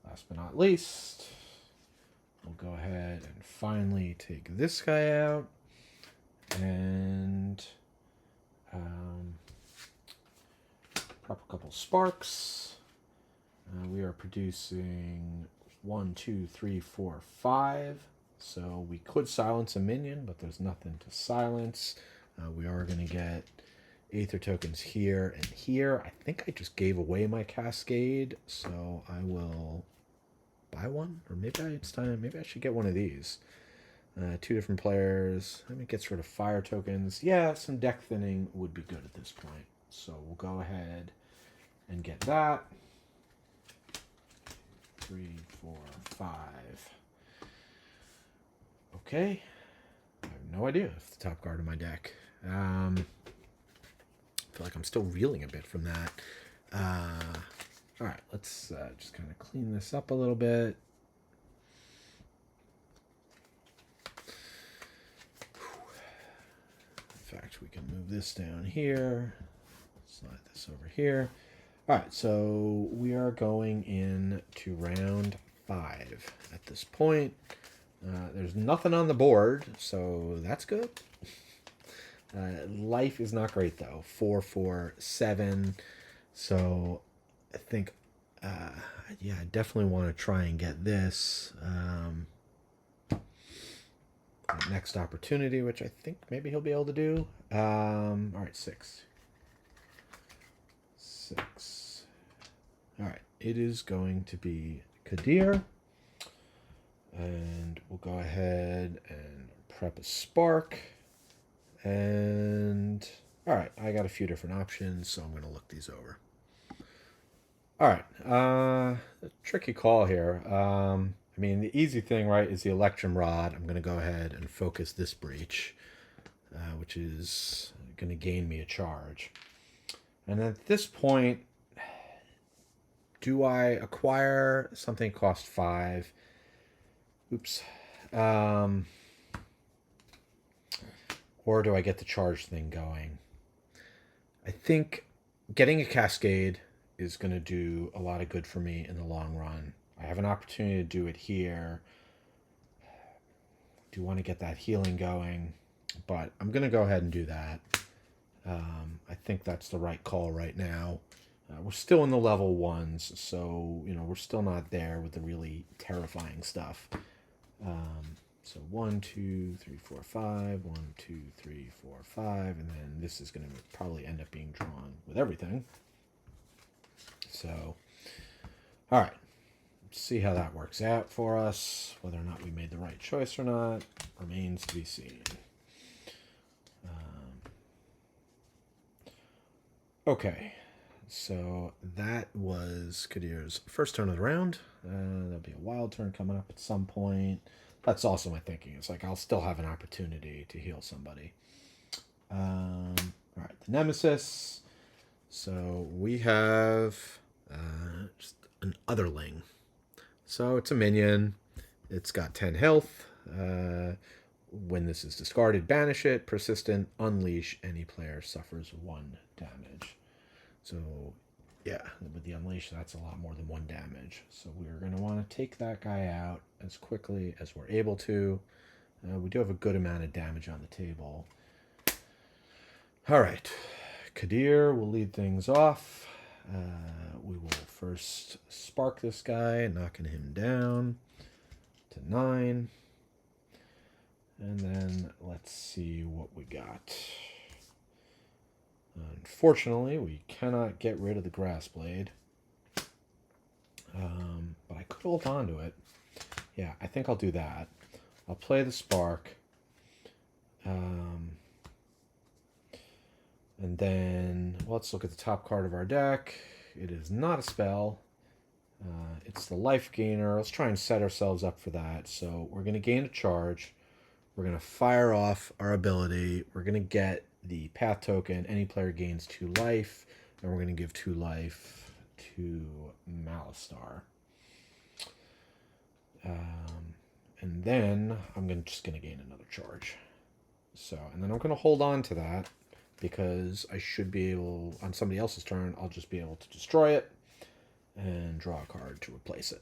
Last but not least, we'll go ahead and finally take this guy out and prop a couple sparks. We are producing 1, 2, 3, 4, 5. So we could silence a minion, but there's nothing to silence. We are going to get Aether tokens here and here. I think I just gave away my Cascade, so I will buy one, or maybe it's time. Maybe I should get one of these. 2 different players. I mean, it gets rid of fire tokens. Yeah, some deck thinning would be good at this point. So we'll go ahead and get that. 3, 4, 5. Okay. I have no idea if the top card of my deck. I feel like I'm still reeling a bit from that. All right, let's just kind of clean this up a little bit. In fact, we can move this down here. Slide this over here. All right, so we are going into round 5 at this point. There's nothing on the board, so that's good. Life is not great, though. 4, 4, 7. So I think, yeah, I definitely want to try and get this next opportunity, which I think maybe he'll be able to do. All right, 6. 6. All right, it is going to be Kadir. And we'll go ahead and prep a spark. And all right, I got a few different options, so I'm going to look these over. All right, a tricky call here. I mean, the easy thing, right, is the Electrum Rod. I'm going to go ahead and focus this breach, which is going to gain me a charge. And at this point, do I acquire something cost 5? Oops. Or do I get the charge thing going? I think getting a Cascade is going to do a lot of good for me in the long run. I have an opportunity to do it here. Do want to get that healing going, but I'm going to go ahead and do that. I think that's the right call right now. We're still in the level 1s, so, you know, we're still not there with the really terrifying stuff. So 1, 2, 3, 4, 5. 1, 2, 3, 4, 5. And then this is going to probably end up being drawn with everything. So, all right. Let's see how that works out for us. Whether or not we made the right choice or not remains to be seen. Okay. So that was Kadir's first turn of the round. There'll be a wild turn coming up at some point. That's also my thinking. It's like I'll still have an opportunity to heal somebody. All right, the Nemesis. So we have just an Otherling. So it's a minion. It's got 10 health. when this is discarded, banish it, persistent, unleash, any player suffers 1 damage. So, yeah, with the unleash, that's a lot more than 1 damage. So we're going to want to take that guy out as quickly as we're able to. We do have a good amount of damage on the table. All right, Kadir will lead things off. We will first spark this guy, knocking him down to 9. And then let's see what we got. Unfortunately, we cannot get rid of the grass blade. But I could hold on to it. Yeah, I think I'll do that. I'll play the spark. And then let's look at the top card of our deck. It is not a spell. It's the life gainer. Let's try and set ourselves up for that. So we're going to gain a charge. We're going to fire off our ability. We're going to get the path token. Any player gains 2 life. And we're going to give 2 life to Malistar. And then I'm just going to gain another charge. So, and then I'm going to hold on to that because I should be able, on somebody else's turn, I'll just be able to destroy it and draw a card to replace it.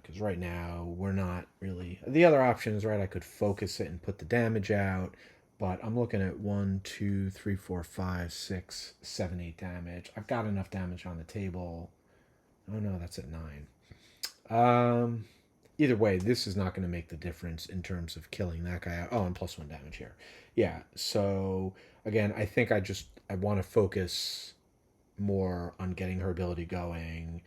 Because right now, we're not really... The other option is, right, I could focus it and put the damage out, but I'm looking at 1, 2, 3, 4, 5, 6, 7, 8 damage. I've got enough damage on the table. Oh no, that's at 9. Either way, this is not going to make the difference in terms of killing that guy out. Oh, and +1 damage here. Yeah, so again, I think I want to focus more on getting her ability going,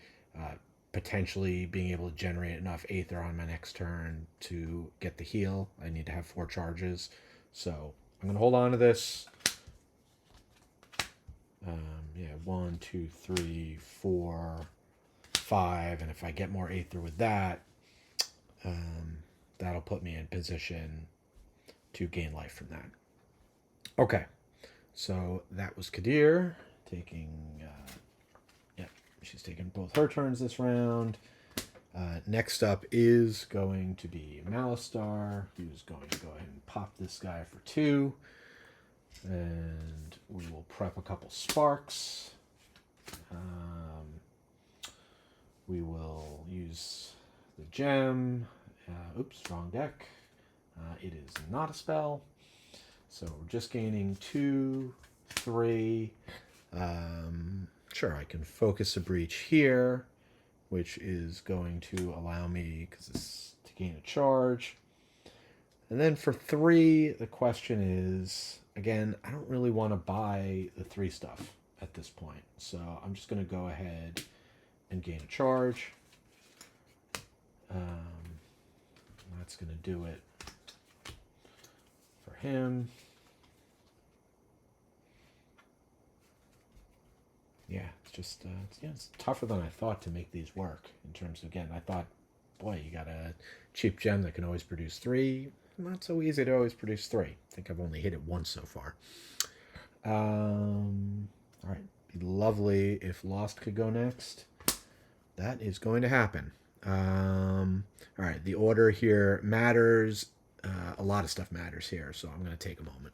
potentially being able to generate enough Aether on my next turn to get the heal. I need to have 4 charges. So I'm going to hold on to this. Yeah, 1, 2, 3, 4, 5. And if I get more Aether with that, that'll put me in position to gain life from that. Okay, so that was Kadir taking... she's taking both her turns this round. Next up is going to be Malistar, who's going to go ahead and pop this guy for 2. And we will prep a couple sparks. We will use the gem. Oops, wrong deck. It is not a spell. So we're just gaining 2, 3. Sure, I can focus a breach here, which is going to allow me, because it's to gain a charge. And then for 3, the question is, again, I don't really want to buy the 3 stuff at this point. So I'm just going to go ahead and gain a charge. That's going to do it for him. Yeah, it's just it's tougher than I thought to make these work. In terms of, again, I thought, boy, you got a cheap gem that can always produce 3. Not so easy to always produce 3. I think I've only hit it once so far. All right, be lovely if Lost could go next. That is going to happen. All right, the order here matters. A lot of stuff matters here, so I'm going to take a moment.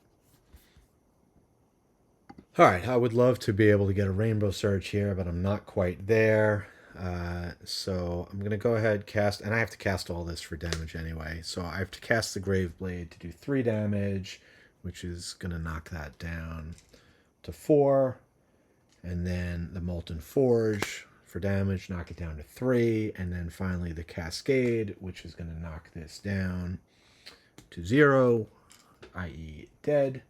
All right, I would love to be able to get a Rainbow Surge here, but I'm not quite there. So I'm going to go ahead, cast, and I have to cast all this for damage anyway. So I have to cast the Graveblade to do 3 damage, which is going to knock that down to 4. And then the Molten Forge for damage, knock it down to 3. And then finally the Cascade, which is going to knock this down to 0, i.e. dead.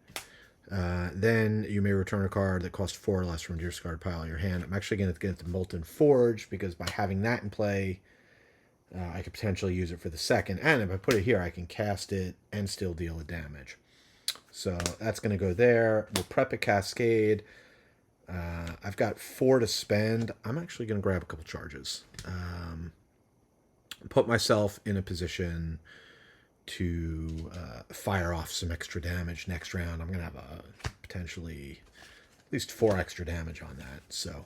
Then you may return a card that costs 4 or less from your discard pile of your hand. I'm actually going to get the Molten Forge, because by having that in play, I could potentially use it for the second. And if I put it here, I can cast it and still deal the damage. So that's going to go there. We'll prep a Cascade. I've got 4 to spend. I'm actually going to grab a couple charges. Put myself in a position to fire off some extra damage next round. I'm going to have potentially at least 4 extra damage on that. So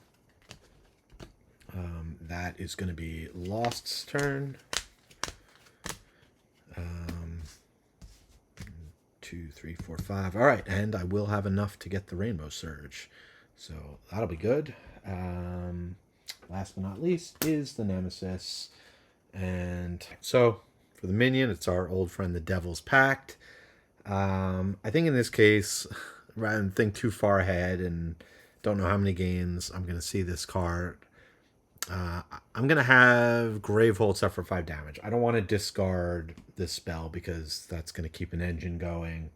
that is going to be Lost's turn. 2, 3, 4, 5. All right, and I will have enough to get the Rainbow Surge. So that'll be good. Last but not least is the Nemesis. And so for the minion, it's our old friend, the Devil's Pact. I think in this case, rather than think too far ahead and don't know how many games I'm going to see this card, I'm going to have Gravehold suffer 5 damage. I don't want to discard this spell because that's going to keep an engine going.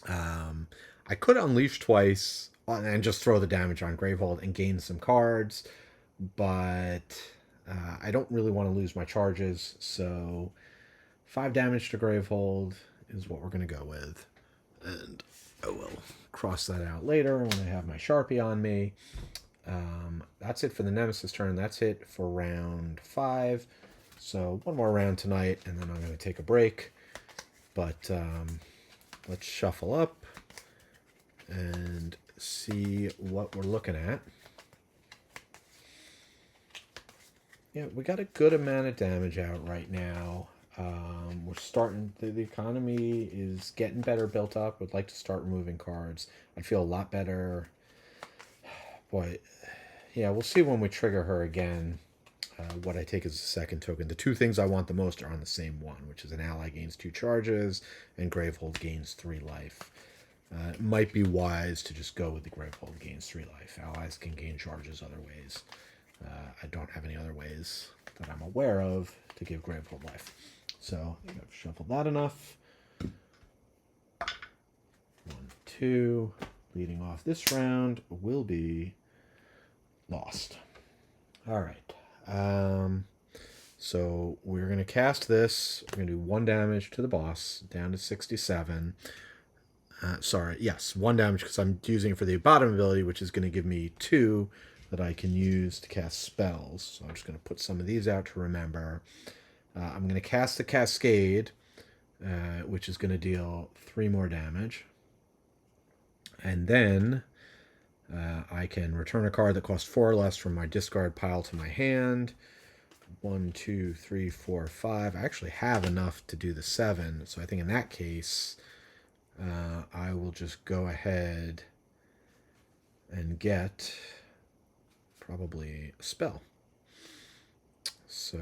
I could unleash twice and just throw the damage on Gravehold and gain some cards, but I don't really want to lose my charges, so 5 damage to Gravehold is what we're going to go with. And I will cross that out later when I have my Sharpie on me. That's it for the Nemesis turn. That's it for round 5. So one more round tonight, and then I'm going to take a break. But let's shuffle up and see what we're looking at. Yeah, we got a good amount of damage out right now. We're starting, the economy is getting better built up. Would like to start removing cards. I'd feel a lot better. Boy, yeah, we'll see when we trigger her again what I take as a second token. The 2 things I want the most are on the same one, which is an ally gains 2 charges and Gravehold gains 3 life. It might be wise to just go with the Gravehold gains 3 life. Allies can gain charges other ways. I don't have any other ways that I'm aware of to give Gravehold life. So I think I've shuffled that enough. 1, 2. Leading off this round will be Lost. All right. So we're going to cast this. We're going to do 1 damage to the boss, down to 67. Sorry, yes, 1 damage because I'm using it for the bottom ability, which is going to give me 2 that I can use to cast spells. So I'm just going to put some of these out to remember. I'm going to cast the Cascade, which is going to deal 3 more damage. And then I can return a card that costs 4 or less from my discard pile to my hand. 1, 2, 3, 4, 5. I actually have enough to do the 7. So I think in that case, I will just go ahead and get probably a spell. So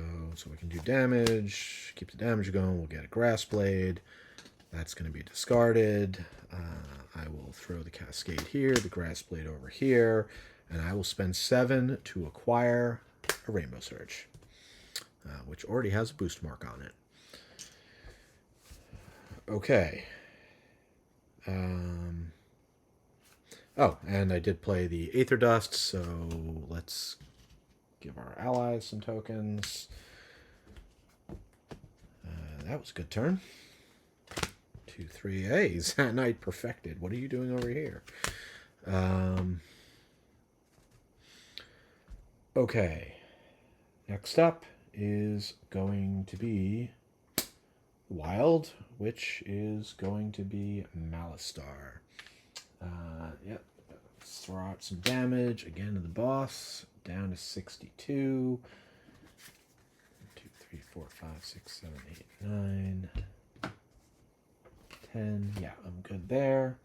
we can do damage, keep the damage going. We'll get a Grass Blade. That's going to be discarded. I will throw the Cascade here, the Grass Blade over here, and I will spend 7 to acquire a Rainbow Surge, which already has a boost mark on it. Okay. Oh, and I did play the Aether Dust, so let's give our allies some tokens. That was a good turn. 2, 3. Hey, Zat Knight perfected. What are you doing over here? Okay. Next up is going to be Wild, which is going to be Malistar. Yep. Let's throw out some damage again to the boss. Down to 62. 1, 2, 3, 4, 5, 6, 7, 8, 9. 10. Yeah, I'm good there.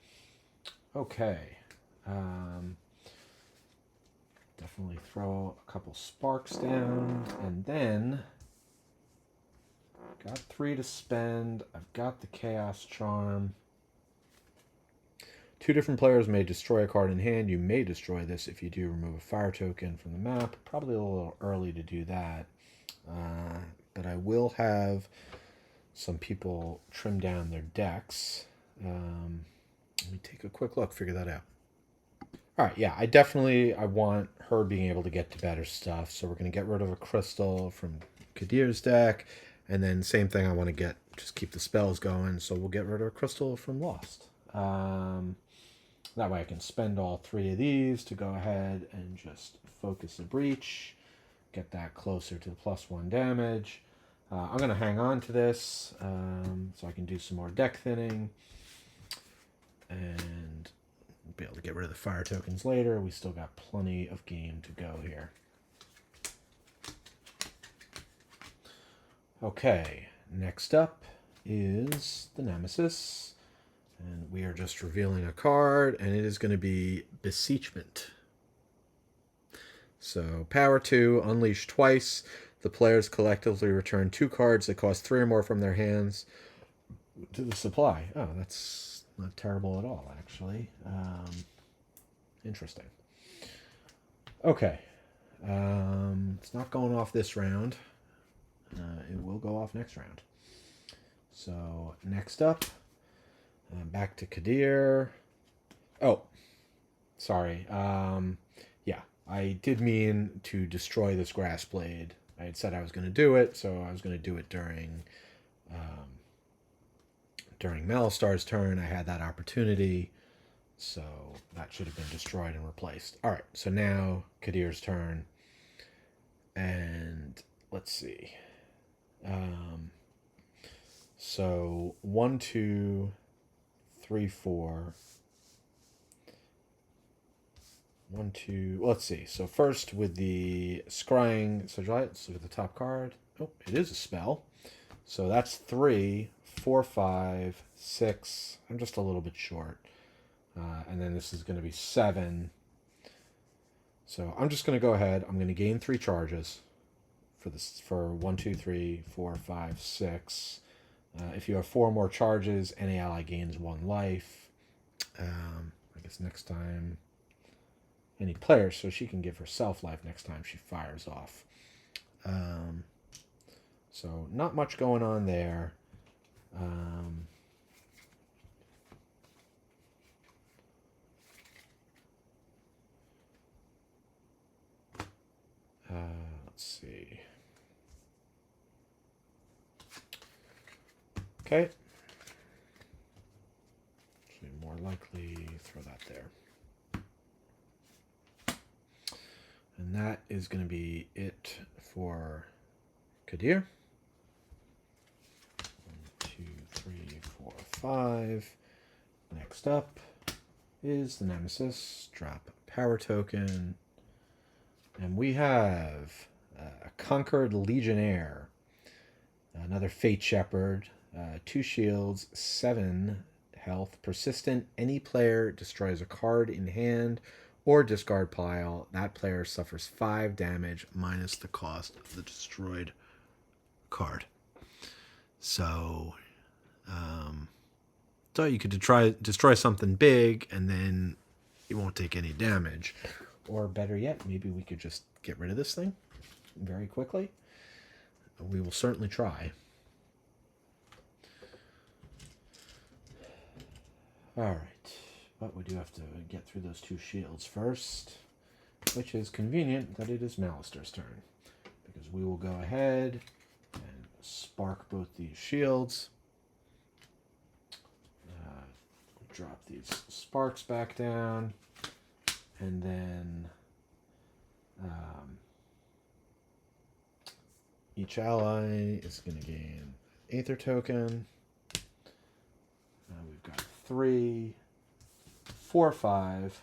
Okay. Definitely throw a couple sparks down. And then got 3 to spend. I've got the Chaos Charm. 2 different players may destroy a card in hand. You may destroy this if you do remove a fire token from the map. Probably a little early to do that. But I will have some people trim down their decks. Let me take a quick look, figure that out. All right, yeah, I want her being able to get to better stuff. So we're going to get rid of a crystal from Kadir's deck. And then same thing, I want to just keep the spells going. So we'll get rid of a crystal from Lost. That way I can spend all 3 of these to go ahead and just focus the breach. Get that closer to the +1 damage. I'm going to hang on to this so I can do some more deck thinning. And be able to get rid of the fire tokens later. We still got plenty of game to go here. Okay, next up is the Nemesis. And we are just revealing a card, and it is going to be Beseechment. So, power 2, unleash twice. The players collectively return 2 cards that cost 3 or more from their hands to the supply. Oh, that's not terrible at all, actually. Interesting. Okay. It's not going off this round. It will go off next round. So, next up, back to Kadir. Oh, sorry. Yeah, I did mean to destroy this grass blade. I had said I was going to do it, so I was going to do it during Malistar's turn. I had that opportunity, so that should have been destroyed and replaced. All right, so now Kadir's turn, and let's see. So 1, 2, 3, 4. 1, 2. Let's see. So first with the scrying sigil, so with the top card. Oh, it is a spell. So that's 3, 4, 5, 6. I'm just a little bit short. And then this is going to be 7. So I'm just going to go ahead. I'm going to gain 3 charges for this for 1, 2, 3, 4, 5, 6. If you have 4 more charges, any ally gains 1 life. I guess next time, any player, so she can give herself life next time she fires off. So not much going on there. Let's see. Okay. So more likely throw that there. And that is going to be it for Kadir. 1, 2, 3, 4, 5. Next up is the Nemesis. Drop power token. And we have a Conquered Legionnaire. Another Fate Shepherd. 2 shields, 7 health. Persistent. Any player destroys a card in hand or discard pile. That player suffers 5 damage minus the cost of the destroyed card. So, so you could destroy something big and then you won't take any damage. Or better yet, maybe we could just get rid of this thing very quickly. We will certainly try. All right, but we do have to get through those 2 shields first, which is convenient that it is Malistar's turn, because we will go ahead and spark both these shields. Drop these sparks back down, and then each ally is going to gain Aether token. We've got 3, 4, 5.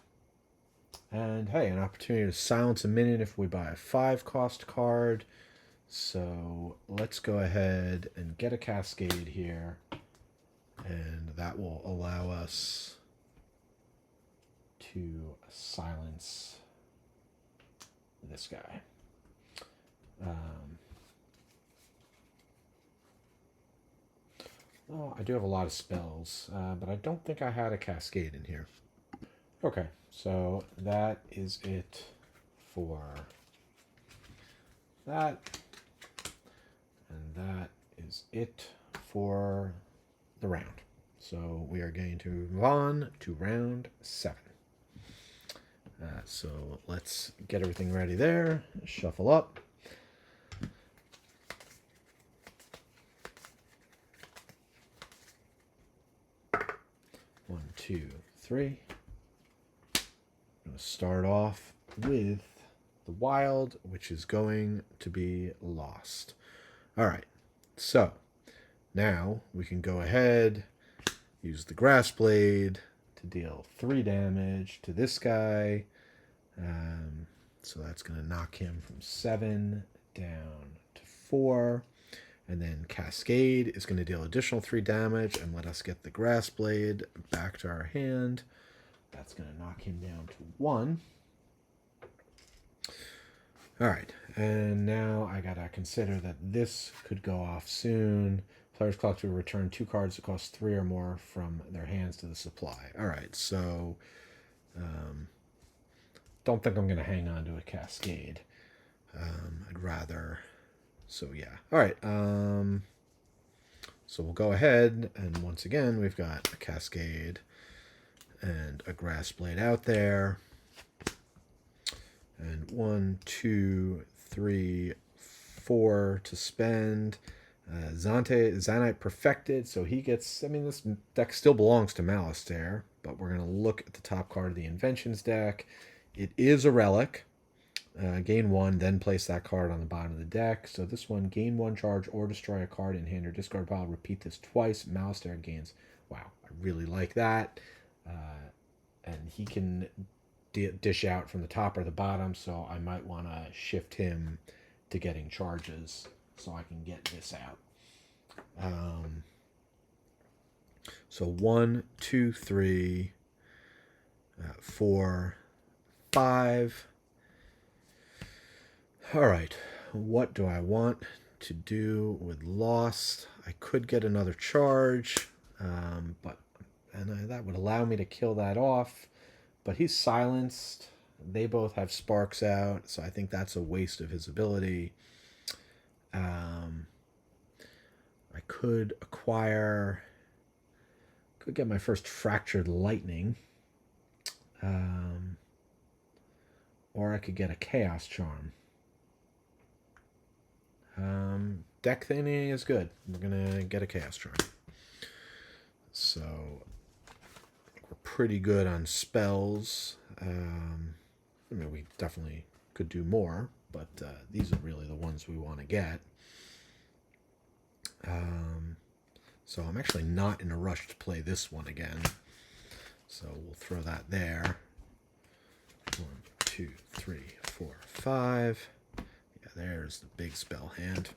And hey, an opportunity to silence a minion if we buy a 5-cost card. So let's go ahead and get a Cascade here. And that will allow us to silence this guy. Oh, I do have a lot of spells, but I don't think I had a Cascade in here. Okay, so that is it for that. And that is it for the round. So we are going to move on to round 7. So let's get everything ready there. Shuffle up. One, 2, 3. I'm going to start off with the wild, which is going to be lost. All right, so now we can go ahead, use the grass blade to deal 3 damage to this guy. So that's going to knock him from 7 down to 4. And then Cascade is going to deal additional 3 damage and let us get the Grass Blade back to our hand. That's going to knock him down to 1. Alright, and now I gotta consider that this could go off soon. Players collector will return 2 cards that cost 3 or more from their hands to the supply. Alright, so don't think I'm going to hang on to a Cascade. I'd rather... So yeah. Alright, so we'll go ahead, and once again, we've got a Cascade and a Grass Blade out there. And 1, 2, 3, 4 to spend. Zanite Perfected, so he gets... I mean, this deck still belongs to Malistaire, but we're going to look at the top card of the Inventions deck. It is a Relic. Gain 1, then place that card on the bottom of the deck. So this one, gain 1 charge or destroy a card in hand or discard pile. Repeat this twice. Malistaire gains... Wow, I really like that. And he can dish out from the top or the bottom, so I might want to shift him to getting charges so I can get this out. So 1, 2, 3, 4, 5. All right, what do I want to do with Lost? I could get another charge, but that would allow me to kill that off. But he's silenced. They both have sparks out, so I think that's a waste of his ability. I could acquire... Could get my first Fractured Lightning. Or I could get a Chaos Charm. Deck thinning is good. We're going to get a Chaos Charm. So... We're pretty good on spells. I mean, we definitely could do more, but these are really the ones we want to get. So I'm actually not in a rush to play this one again. So we'll throw that there. 1, 2, 3, 4, 5. Yeah, there's the big spell hand.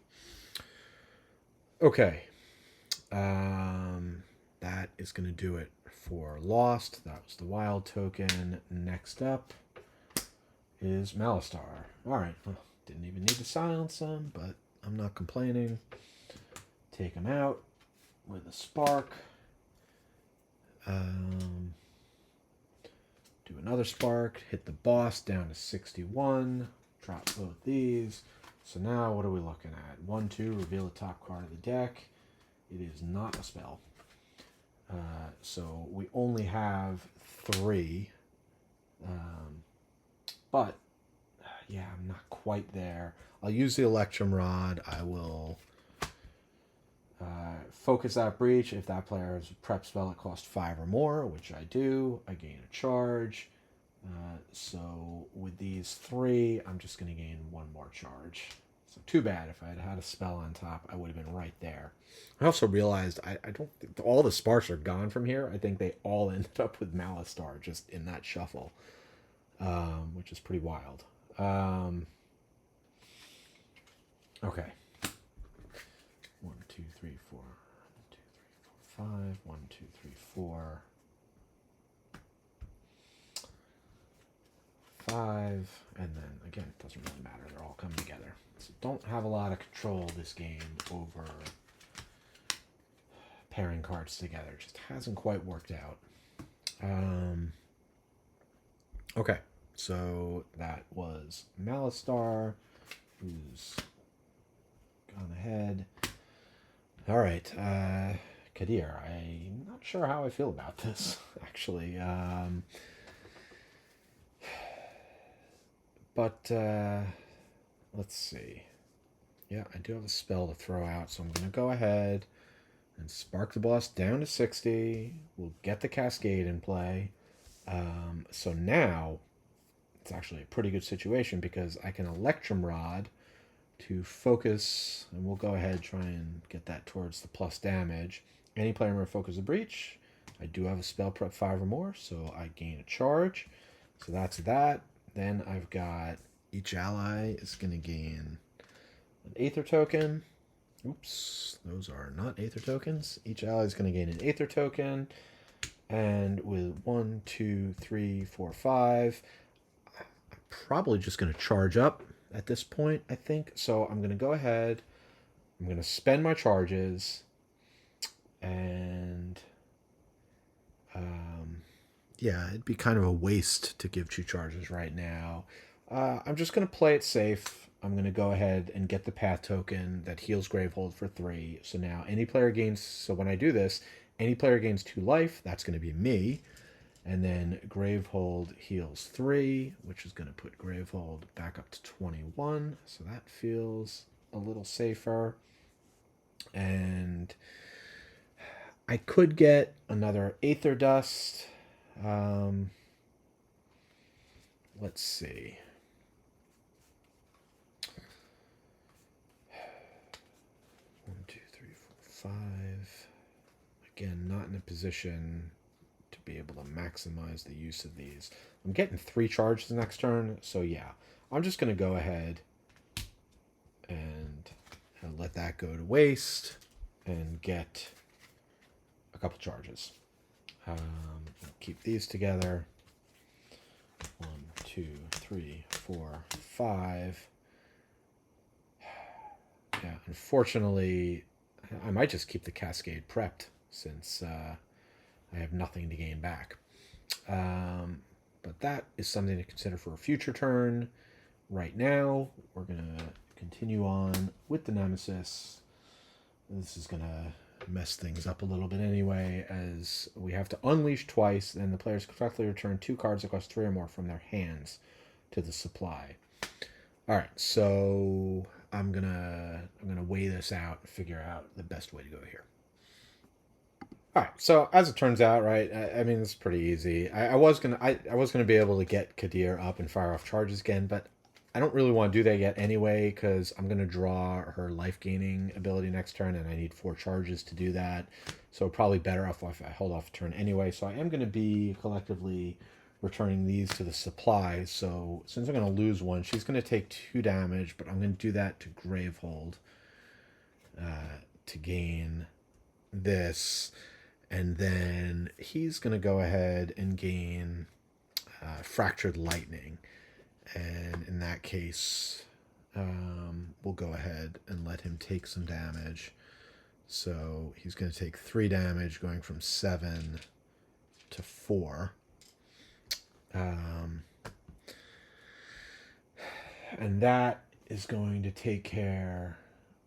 Okay. That is going to do it for Lost. That was the wild token. Next up is Malistaire. Alright, well, didn't even need to silence him, but I'm not complaining. Take him out with a spark. Do another spark. Hit the boss down to 61. Drop both these. So now what are we looking at? 1, 2, reveal the top card of the deck. It is not a spell. So we only have 3. But, yeah, I'm not quite there. I'll use the Electrum Rod. I will focus that breach. If that player has a prep spell that costs 5 or more, which I do, I gain a charge. So with these 3, I'm just going to gain 1 more charge. So too bad. If I had had a spell on top, I would have been right there. I also realized I don't think all the sparks are gone from here. I think they all ended up with Malistaire just in that shuffle, which is pretty wild. Okay. 1, 2, 3, 4. 1, 2, 3, 4, 5. 1, 2, 3, 4. 5. And then, again, it doesn't really matter. They're all coming together. So don't have a lot of control this game over pairing cards together. It just hasn't quite worked out. Okay, so that was Malistaire, who's gone ahead. All right, Kadir, I'm not sure how I feel about this, actually. But let's see. Yeah, I do have a spell to throw out, so I'm going to go ahead and spark the boss down to 60. We'll get the Cascade in play. So now it's actually a pretty good situation because I can Electrum Rod to focus, and we'll go ahead and try and get that towards the plus damage. Any player may focus a breach. I do have a spell prep 5 or more, so I gain a charge. So that's that. Then I've got each ally is going to gain an Aether token. Oops, those are not Aether tokens. Each ally is going to gain an Aether token. And with 1, 2, 3, 4, 5, I'm probably just going to charge up at this point, I think. So I'm going to go ahead. I'm going to spend my charges. And yeah, it'd be kind of a waste to give 2 charges right now. I'm just going to play it safe. I'm going to go ahead and get the path token that heals Gravehold for 3. So now any player gains, so when I do this, any player gains 2 life. That's going to be me. And then Gravehold heals 3, which is going to put Gravehold back up to 21. So that feels a little safer. And I could get another Aether Dust. Let's see. 1, 2, 3, 4, 5. Again, not in a position to be able to maximize the use of these. I'm getting 3 charges next turn, so yeah. I'm just going to go ahead and let that go to waste and get a couple charges. Keep these together. 1, 2, 3, 4, 5. Yeah, unfortunately, I might just keep the Cascade prepped since I have nothing to gain back. But that is something to consider for a future turn. Right now, we're going to continue on with the Nemesis. This is going to mess things up a little bit anyway, as we have to unleash twice, and the players correctly return 2 cards that cost 3 or more from their hands to the supply. All right, so I'm gonna weigh this out and figure out the best way to go here. All right, so as it turns out, right, I mean, it's pretty easy. I was gonna be able to get Kadir up and fire off charges again, but I don't really want to do that yet anyway, because I'm gonna draw her life gaining ability next turn, and I need 4 charges to do that. So probably better off if I hold off a turn anyway. So I am gonna be collectively returning these to the supply. So since I'm gonna lose one, she's gonna take 2 damage, but I'm gonna do that to Gravehold to gain this. And then he's going to go ahead and gain Fractured Lightning. And in that case, we'll go ahead and let him take some damage. So he's going to take 3 damage, going from 7 to 4. And that is going to take care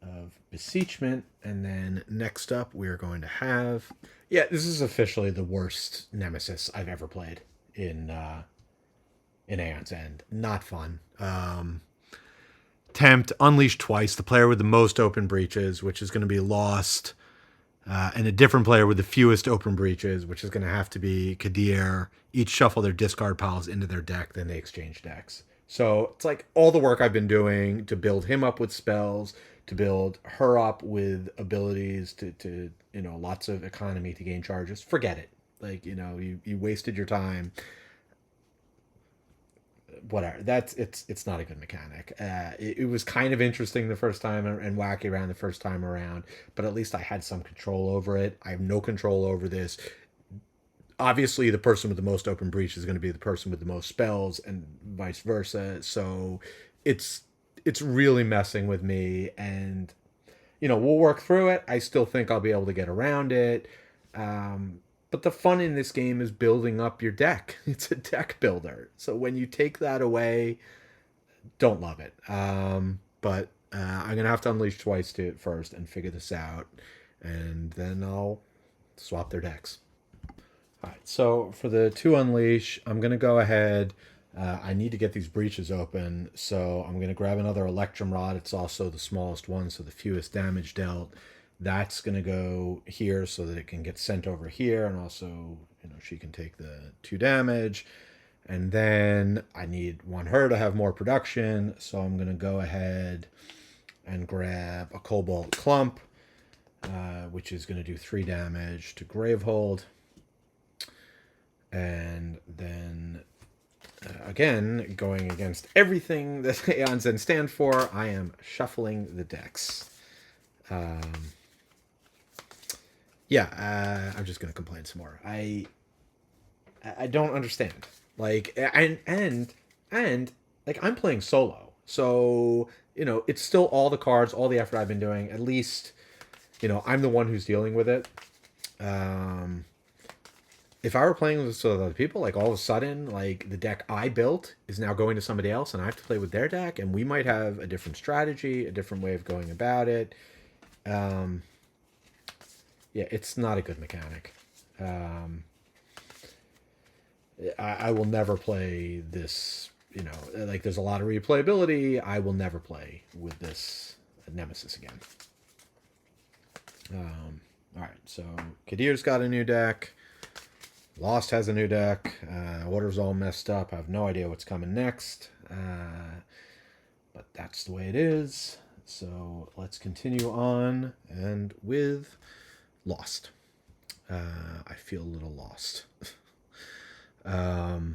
of Beseechment. And then next up, we're going to have... Yeah, this is officially the worst Nemesis I've ever played in Aeon's End. Not fun. Tempt, unleash twice. The player with the most open breaches, which is going to be lost. And a different player with the fewest open breaches, which is going to have to be Kadir. Each shuffle their discard piles into their deck, then they exchange decks. So it's like all the work I've been doing to build him up with spells, to build her up with abilities, to lots of economy to gain charges. Forget it. Like, you wasted your time. Whatever. It's not a good mechanic. It was kind of interesting the first time and wacky around the first time around, but at least I had some control over it. I have no control over this. Obviously, the person with the most open breach is going to be the person with the most spells, and vice versa. So it's really messing with me, and we'll work through it. I still think I'll be able to get around it. But the fun in this game is building up your deck. It's a deck builder. So when you take that away, don't love it. But I'm going to have to unleash twice to it first and figure this out. And then I'll swap their decks. All right, so for the 2 unleash, I'm going to go ahead. I need to get these breaches open. So I'm going to grab another Electrum Rod. It's also the smallest one, so the fewest damage dealt. That's going to go here so that it can get sent over here. And also, she can take the 2 damage. And then I want her to have more production. So I'm going to go ahead and grab a Cobalt Clump, which is going to do 3 damage to Gravehold. And then, again, going against everything that Aeon's End stand for, I am shuffling the decks. Um, yeah, I'm just gonna complain some more. I don't understand. Like and like I'm playing solo, so it's still all the cards, all the effort I've been doing. At least I'm the one who's dealing with it. Um, if I were playing with other people, like all of a sudden, like the deck I built is now going to somebody else, and I have to play with their deck, and we might have a different strategy, a different way of going about it. Um, yeah, it's not a good mechanic. Um, I will never play this. Like there's a lot of replayability. I will never play with this Nemesis again. All right, so Kadir's got a new deck. Lost has a new deck. Order's all messed up. I have no idea what's coming next. But that's the way it is. So let's continue on and with Lost. I feel a little lost. All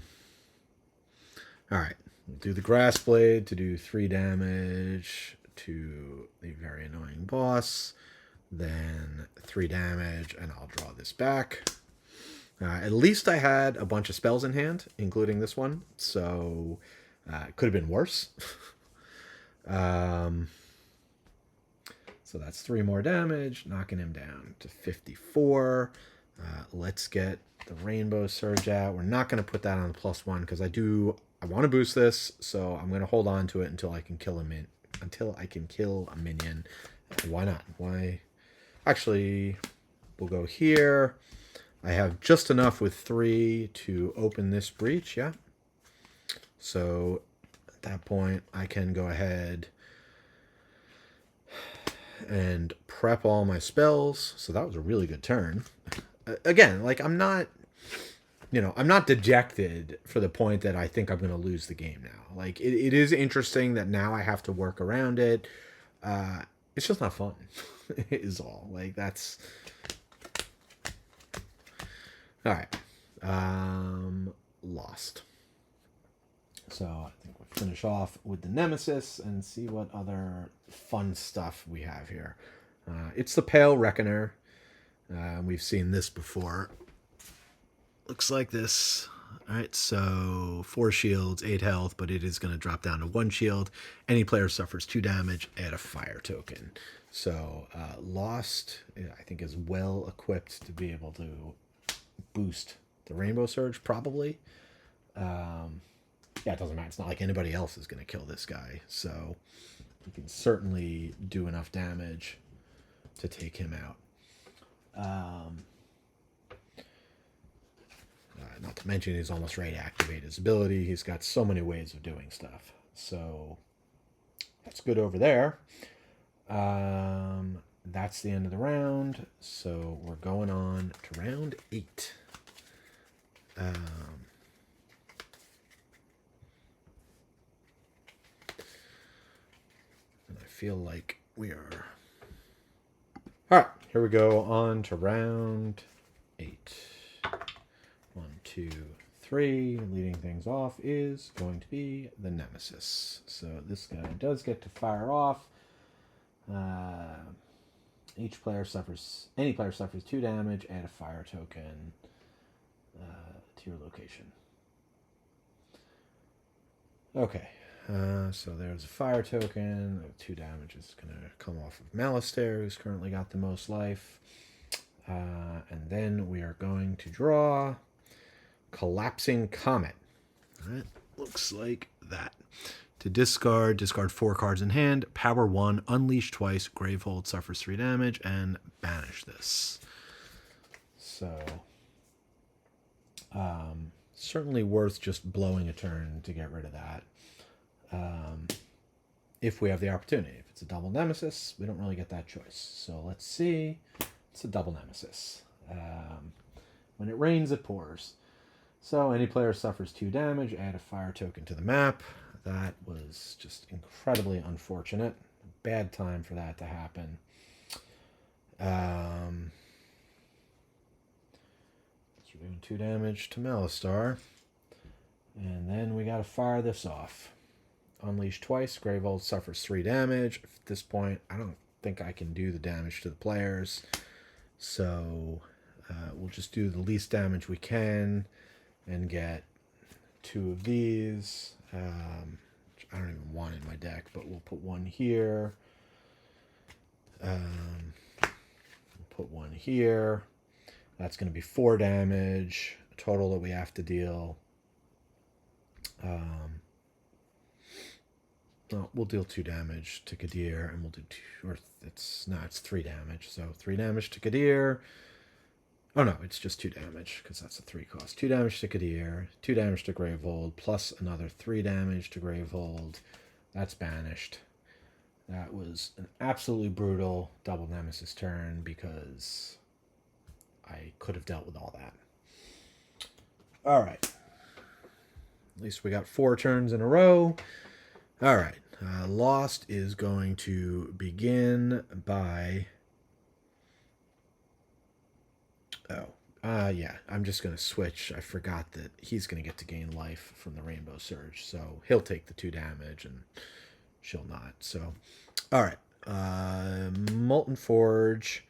right, we'll do the Grass Blade to do 3 damage to the very annoying boss. Then 3 damage, and I'll draw this back. At least I had a bunch of spells in hand, including this one, so it could have been worse. So that's 3 more damage, knocking him down to 54. Let's get the Rainbow Surge out. We're not going to put that on the +1 because I want to boost this, so I'm going to hold on to it until I can kill a minion. Why not? Why? Actually, we'll go here. I have just enough with 3 to open this breach, yeah? So at that point, I can go ahead and prep all my spells. So that was a really good turn. Again, like I'm not dejected for the point that I think I'm going to lose the game now. Like it is interesting that now I have to work around it. It's just not fun. Is all. Like that's all right. Lost. So I think we'll finish off with the Nemesis and see what other fun stuff we have here. It's the Pale Reckoner. We've seen this before. Looks like this. All right, so 4 shields, 8 health, but it is going to drop down to 1 shield. Any player suffers 2 damage, add a fire token. So Lost, I think, is well equipped to be able to boost the Rainbow Surge, probably. Yeah, it doesn't matter. It's not like anybody else is going to kill this guy. So you can certainly do enough damage to take him out. Not to mention he's almost ready to activate his ability. He's got so many ways of doing stuff. So that's good over there. That's the end of the round. So we're going on to round 8. And I feel like we are... All right, here we go on to round 8. 1, 2, 3. Leading things off is going to be the Nemesis. So this guy does get to fire off. Any player suffers 2 damage. Add a fire token to your location. Okay, so there's a fire token. 2 damage is going to come off of Malistaire, who's currently got the most life. And then we are going to draw Collapsing Comet. All right, looks like that. To discard 4 cards in hand, power 1, unleash twice, Gravehold suffers 3 damage, and banish this. So, certainly worth just blowing a turn to get rid of that. If we have the opportunity. If it's a double Nemesis, we don't really get that choice. So let's see. It's a double Nemesis. When it rains, it pours. So any player suffers 2 damage, add a fire token to the map. That was just incredibly unfortunate. Bad time for that to happen. So we're doing 2 damage to Malistaire. And then we got to fire this off. Unleash twice. Gravehold suffers 3 damage. At this point, I don't think I can do the damage to the players. So we'll just do the least damage we can and get 2 of these. Which I don't even want in my deck, but we'll put 1 here. We'll put 1 here. That's going to be 4 damage total that we have to deal. We'll deal 2 damage to Kadir, and we'll do 2, or it's 3 damage. So 3 damage to Kadir. Oh no, it's just 2 damage, because that's a 3 cost. 2 damage to Kadir, 2 damage to Gravehold, plus another 3 damage to Gravehold. That's banished. That was an absolutely brutal double Nemesis turn, because I could have dealt with all that. Alright. At least we got 4 turns in a row. Alright. Lost is going to begin by... yeah, I'm just going to switch. I forgot that he's going to get to gain life from the Rainbow Surge, so he'll take the 2 damage and she'll not. So, alright. Molten Forge.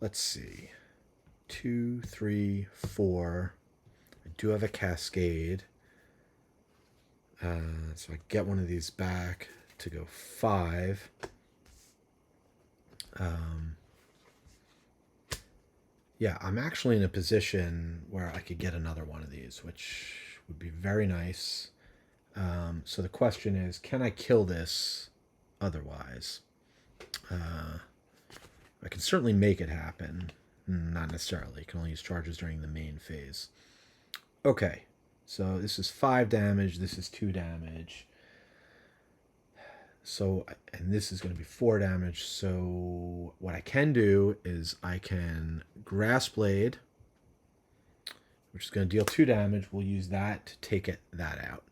Let's see. 2, 3, 4. I do have a Cascade. So I get one of these back to go 5. Yeah, I'm actually in a position where I could get another one of these, which would be very nice. So the question is, can I kill this otherwise? I can certainly make it happen. Not necessarily. I can only use charges during the main phase. Okay, so this is 5 damage. This is 2 damage. So, and this is going to be 4 damage. So what I can do is I can Grass Blade, which is going to deal 2 damage. We'll use that to take that out.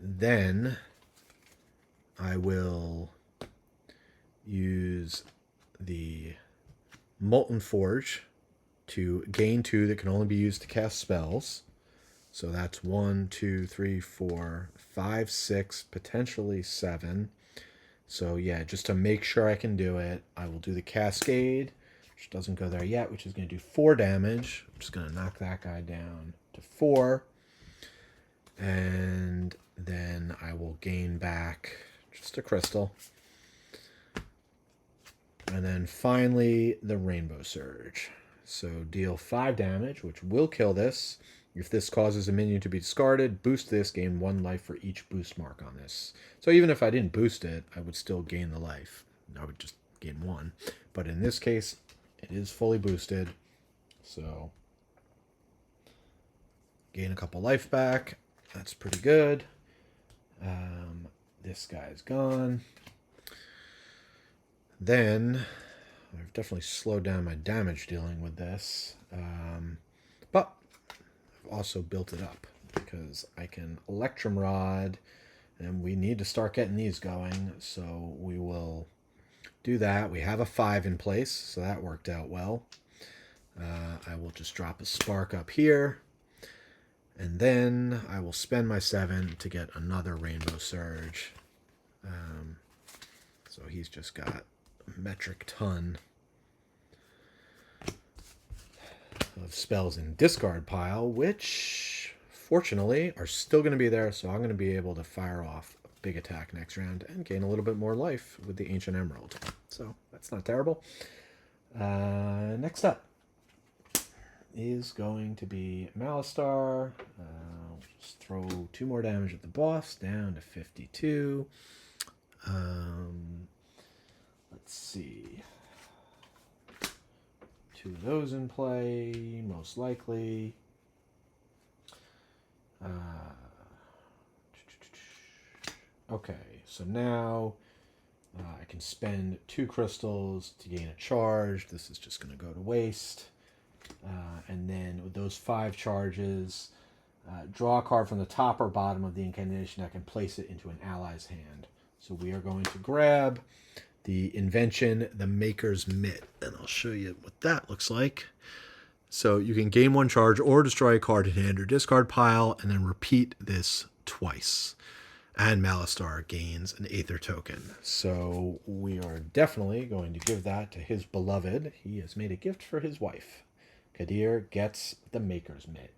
Then I will use the Molten Forge to gain 2 that can only be used to cast spells. So that's 1, 2, 3, 4, 5, 6, potentially 7. So yeah, just to make sure I can do it, I will do the Cascade, which doesn't go there yet, which is going to do 4 damage. I'm just going to knock that guy down to 4. And then I will gain back just a crystal. And then finally, the Rainbow Surge. So deal 5 damage, which will kill this. If this causes a minion to be discarded, boost this, gain 1 life for each boost mark on this. So even if I didn't boost it, I would still gain the life. I would just gain 1. But in this case, it is fully boosted. So gain a couple life back. That's pretty good. This guy's gone. Then I've definitely slowed down my damage dealing with this. But also built it up because I can Electrum Rod, and we need to start getting these going, so we will do that. We have a 5 in place, so that worked out well. I will just drop a Spark up here, and then I will spend my 7 to get another Rainbow Surge. So he's just got a metric ton of spells in discard pile, which fortunately are still going to be there, so I'm going to be able to fire off a big attack next round and gain a little bit more life with the Ancient Emerald. So that's not terrible. Next up is going to be Malistar. I'll just throw 2 more damage at the boss, down to 52. Let's see. 2 of those in play, most likely. Okay, so now I can spend 2 crystals to gain a charge. This is just going to go to waste. And then with those 5 charges, draw a card from the top or bottom of the incantation deck and place it into an ally's hand. So we are going to grab the invention, the Maker's Mitt, and I'll show you what that looks like. So you can gain 1 charge or destroy a card in hand or discard pile, and then repeat this twice. And Malistar gains an Aether token. So we are definitely going to give that to his beloved. He has made a gift for his wife. Kadir gets the Maker's Mitt.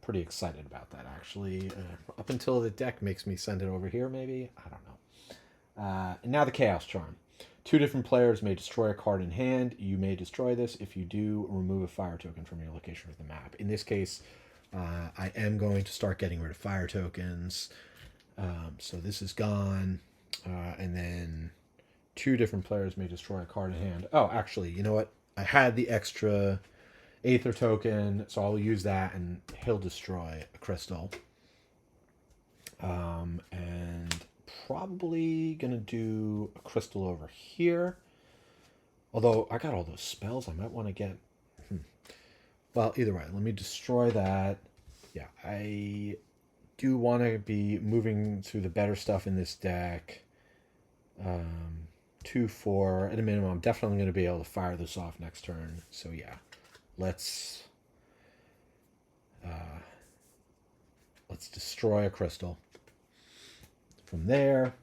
Pretty excited about that, actually. Up until the deck makes me send it over here, maybe? I don't know. And now the Chaos Charm. 2 different players may destroy a card in hand. You may destroy this. If you do, remove a fire token from your location of the map. In this case, I am going to start getting rid of fire tokens. So this is gone. And then 2 different players may destroy a card in hand. Oh, actually, you know what? I had the extra Aether token, so I'll use that, and he'll destroy a crystal. And probably gonna do a crystal over here. Although I got all those spells, I might want to get. Well, either way, let me destroy that. Yeah, I do want to be moving through the better stuff in this deck. 2, 4 at a minimum. I'm definitely going to be able to fire this off next turn. So yeah, let's destroy a crystal. From there,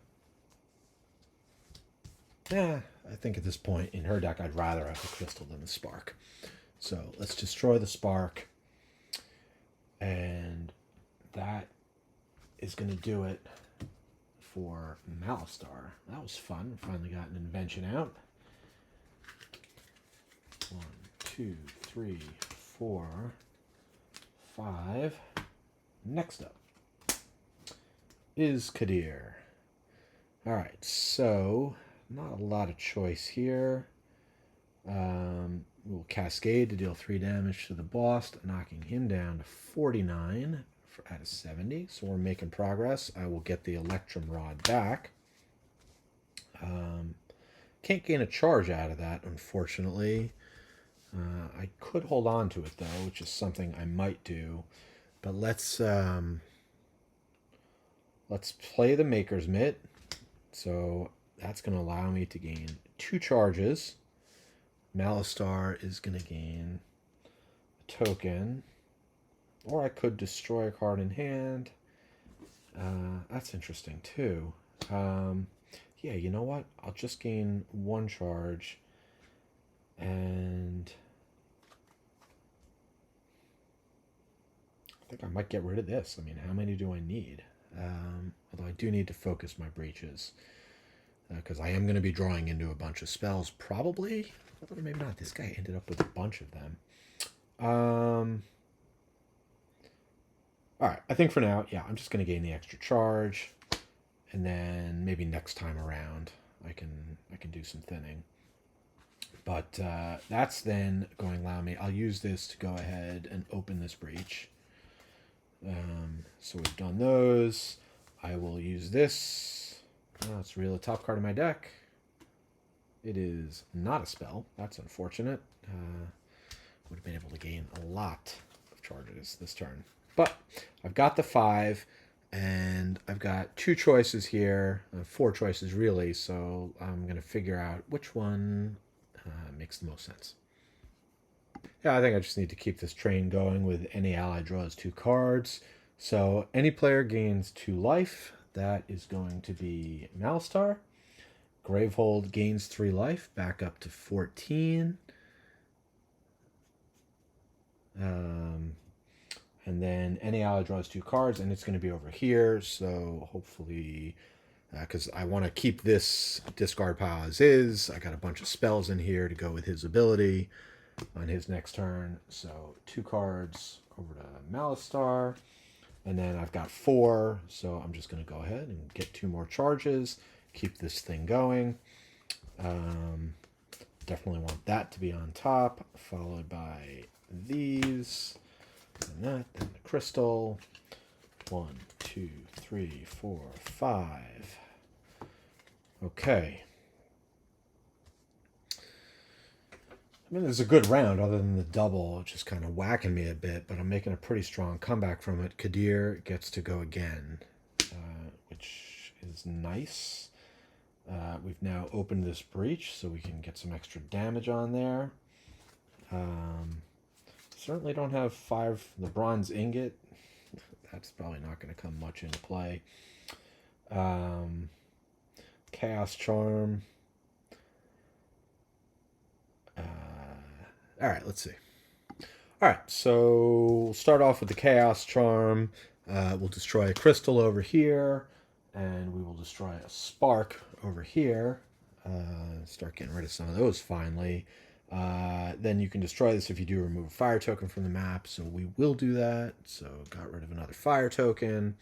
I think at this point in her deck, I'd rather have the crystal than the spark. So let's destroy the spark, and that is going to do it for Malistar. That was fun. Finally got an invention out. 1, 2, 3, 4, 5. Next up is Kadir. Alright, so not a lot of choice here. We'll Cascade to deal 3 damage to the boss, knocking him down to 49 out of 70. So we're making progress. I will get the Electrum Rod back. Can't gain a charge out of that, unfortunately. I could hold on to it, though, which is something I might do. But let's play the Maker's Mitt. So that's going to allow me to gain 2 charges. Malistar is going to gain a token. Or I could destroy a card in hand. That's interesting, too. Yeah, you know what? I'll just gain 1 charge. And I think I might get rid of this. I mean, how many do I need? Although I do need to focus my breaches. Because I am going to be drawing into a bunch of spells, probably. Or maybe not. This guy ended up with a bunch of them. Alright, I think for now, yeah, I'm just going to gain the extra charge. And then maybe next time around, I can do some thinning. But that's then going to allow me... I'll use this to go ahead and open this breach. So we've done those. I will use this. Oh, it's really the top card of my deck. It is not a spell. That's unfortunate. Would have been able to gain a lot of charges this turn. But I've got the 5, and I've got 2 choices here. 4 choices, really. So I'm going to figure out which one makes the most sense. Yeah, I think I just need to keep this train going with any ally draws 2 cards. So any player gains 2 life. That is going to be Malistar. Gravehold gains 3 life, back up to 14. And then any ally draws 2 cards, and it's going to be over here. So hopefully, because I want to keep this discard pile as is. I got a bunch of spells in here to go with his ability on his next turn. So 2 cards over to Malistar. And then I've got 4, so I'm just going to go ahead and get 2 more charges, keep this thing going. Definitely want that to be on top, followed by these, and that, and the crystal. 1, 2, 3, 4, 5. Okay. I mean, it's a good round, other than the double just kind of whacking me a bit, but I'm making a pretty strong comeback from it. Kadir gets to go again, which is nice. We've now opened this breach, so we can get some extra damage on there. Certainly don't have 5, the bronze ingot. That's probably not going to come much into play. Um, Chaos Charm. All right, let's see. All right, so we'll start off with the Chaos Charm. We'll destroy a crystal over here, and we will destroy a spark over here. Start getting rid of some of those finally. Then you can destroy this if you do remove a fire token from the map, so we will do that. So got rid of another fire token.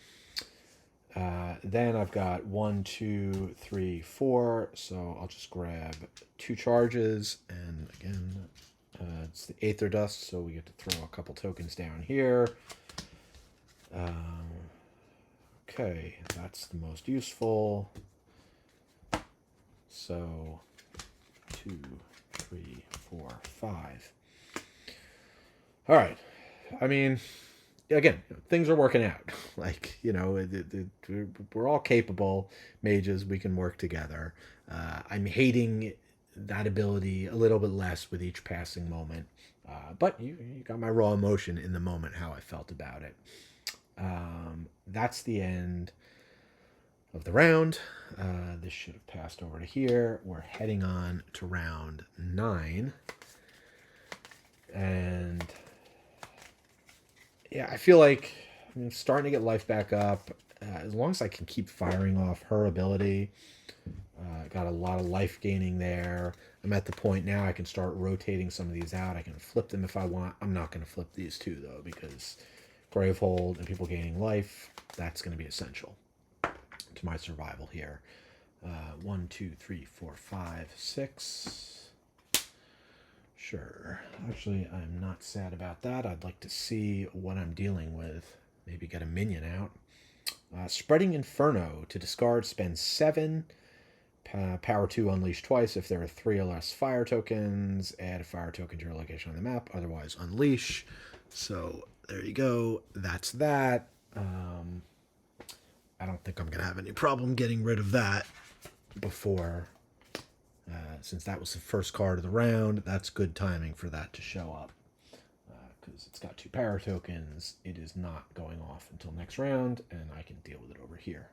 Then I've got 1, 2, 3, 4. So I'll just grab 2 charges, and again, it's the Aether Dust, so we get to throw a couple tokens down here. Okay, that's the most useful. So 2, 3, 4, 5. All right. I mean, again, things are working out. Like, we're all capable mages. We can work together. I'm hating that ability a little bit less with each passing moment. But you got my raw emotion in the moment, how I felt about it. That's the end of the round. This should have passed over to here. We're heading on to round 9. And yeah, I feel like I'm starting to get life back up. As long as I can keep firing off her ability, got a lot of life gaining there. I'm at the point now I can start rotating some of these out. I can flip them if I want. I'm not going to flip these two, though, because Gravehold and people gaining life, that's going to be essential to my survival here. 1, 2, 3, 4, 5, 6. Sure. Actually, I'm not sad about that. I'd like to see what I'm dealing with. Maybe get a minion out. Spreading Inferno. To discard, spend 7. Power 2, unleash twice. If there are 3 or less fire tokens, add a fire token to your location on the map. Otherwise, unleash. So, there you go. That's that. I don't think I'm going to have any problem getting rid of that before... since that was the first card of the round, that's good timing for that to show up. Because it's got 2 power tokens, it is not going off until next round, and I can deal with it over here.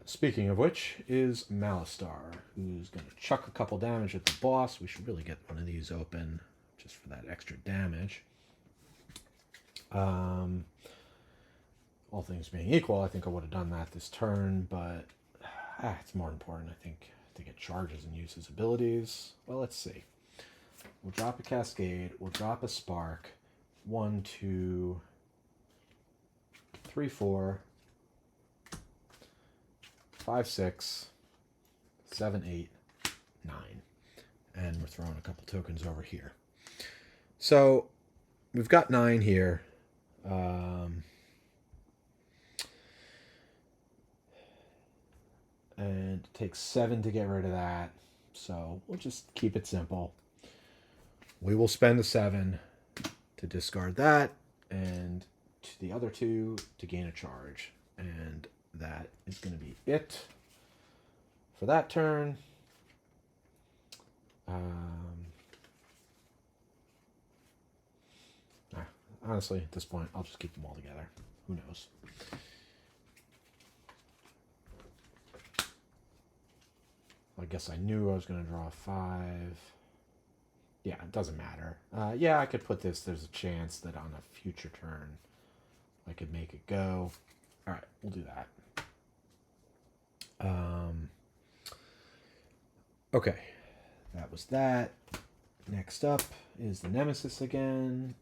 Speaking of which, is Malistar, who's going to chuck a couple damage at the boss. We should really get one of these open just for that extra damage. All things being equal, I think I would have done that this turn, but it's more important, I think, to get charges and use his abilities. Well, let's see. We'll drop a Cascade. We'll drop a Spark. 1, 2, 3, 4, 5, 6, 7, 8, 9. And we're throwing a couple tokens over here. So we've got 9 here. And it takes 7 to get rid of that. So we'll just keep it simple. We will spend a 7 to discard that, and to the other 2 to gain a charge. And that is going to be it for that turn. Honestly, at this point, I'll just keep them all together. Who knows? I guess I knew I was going to draw 5. Yeah, it doesn't matter. Yeah, I could put this. There's a chance that on a future turn I could make it go. All right, we'll do that. Okay, that was that. Next up is the Nemesis again.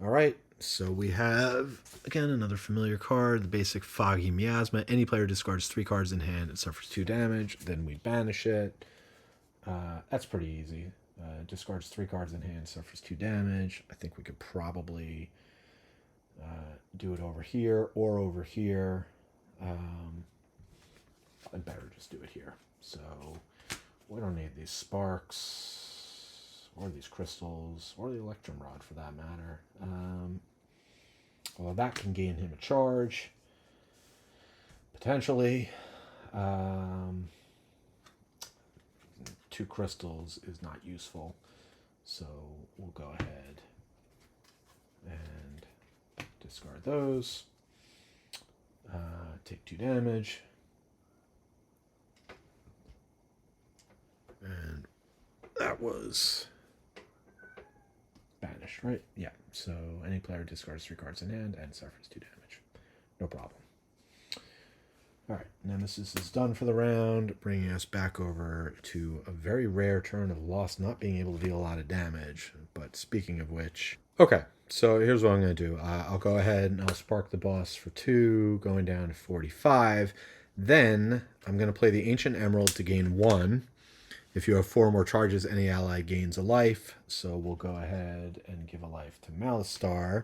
All right, so we have, again, another familiar card, the basic Foggy Miasma. Any player discards 3 cards in hand and suffers 2 damage. Then we banish it. That's pretty easy. Discards 3 cards in hand, suffers 2 damage. I think we could probably do it over here or over here. I'd better just do it here. So we don't need these sparks or these crystals or the Electrum Rod for that matter. Well, that can gain him a charge. Potentially. 2 crystals is not useful. So we'll go ahead and discard those. take 2 damage. And that was banished, right? Yeah. So any player discards 3 cards in hand and suffers 2 damage. No problem. Alright, Nemesis is done for the round, bringing us back over to a very rare turn of Lost not being able to deal a lot of damage. But speaking of which... Okay, so here's what I'm going to do. I'll go ahead and I'll spark the boss for 2, going down to 45. Then I'm going to play the Ancient Emerald to gain 1. If you have 4 more charges, any ally gains a life. So we'll go ahead and give a life to Malistar.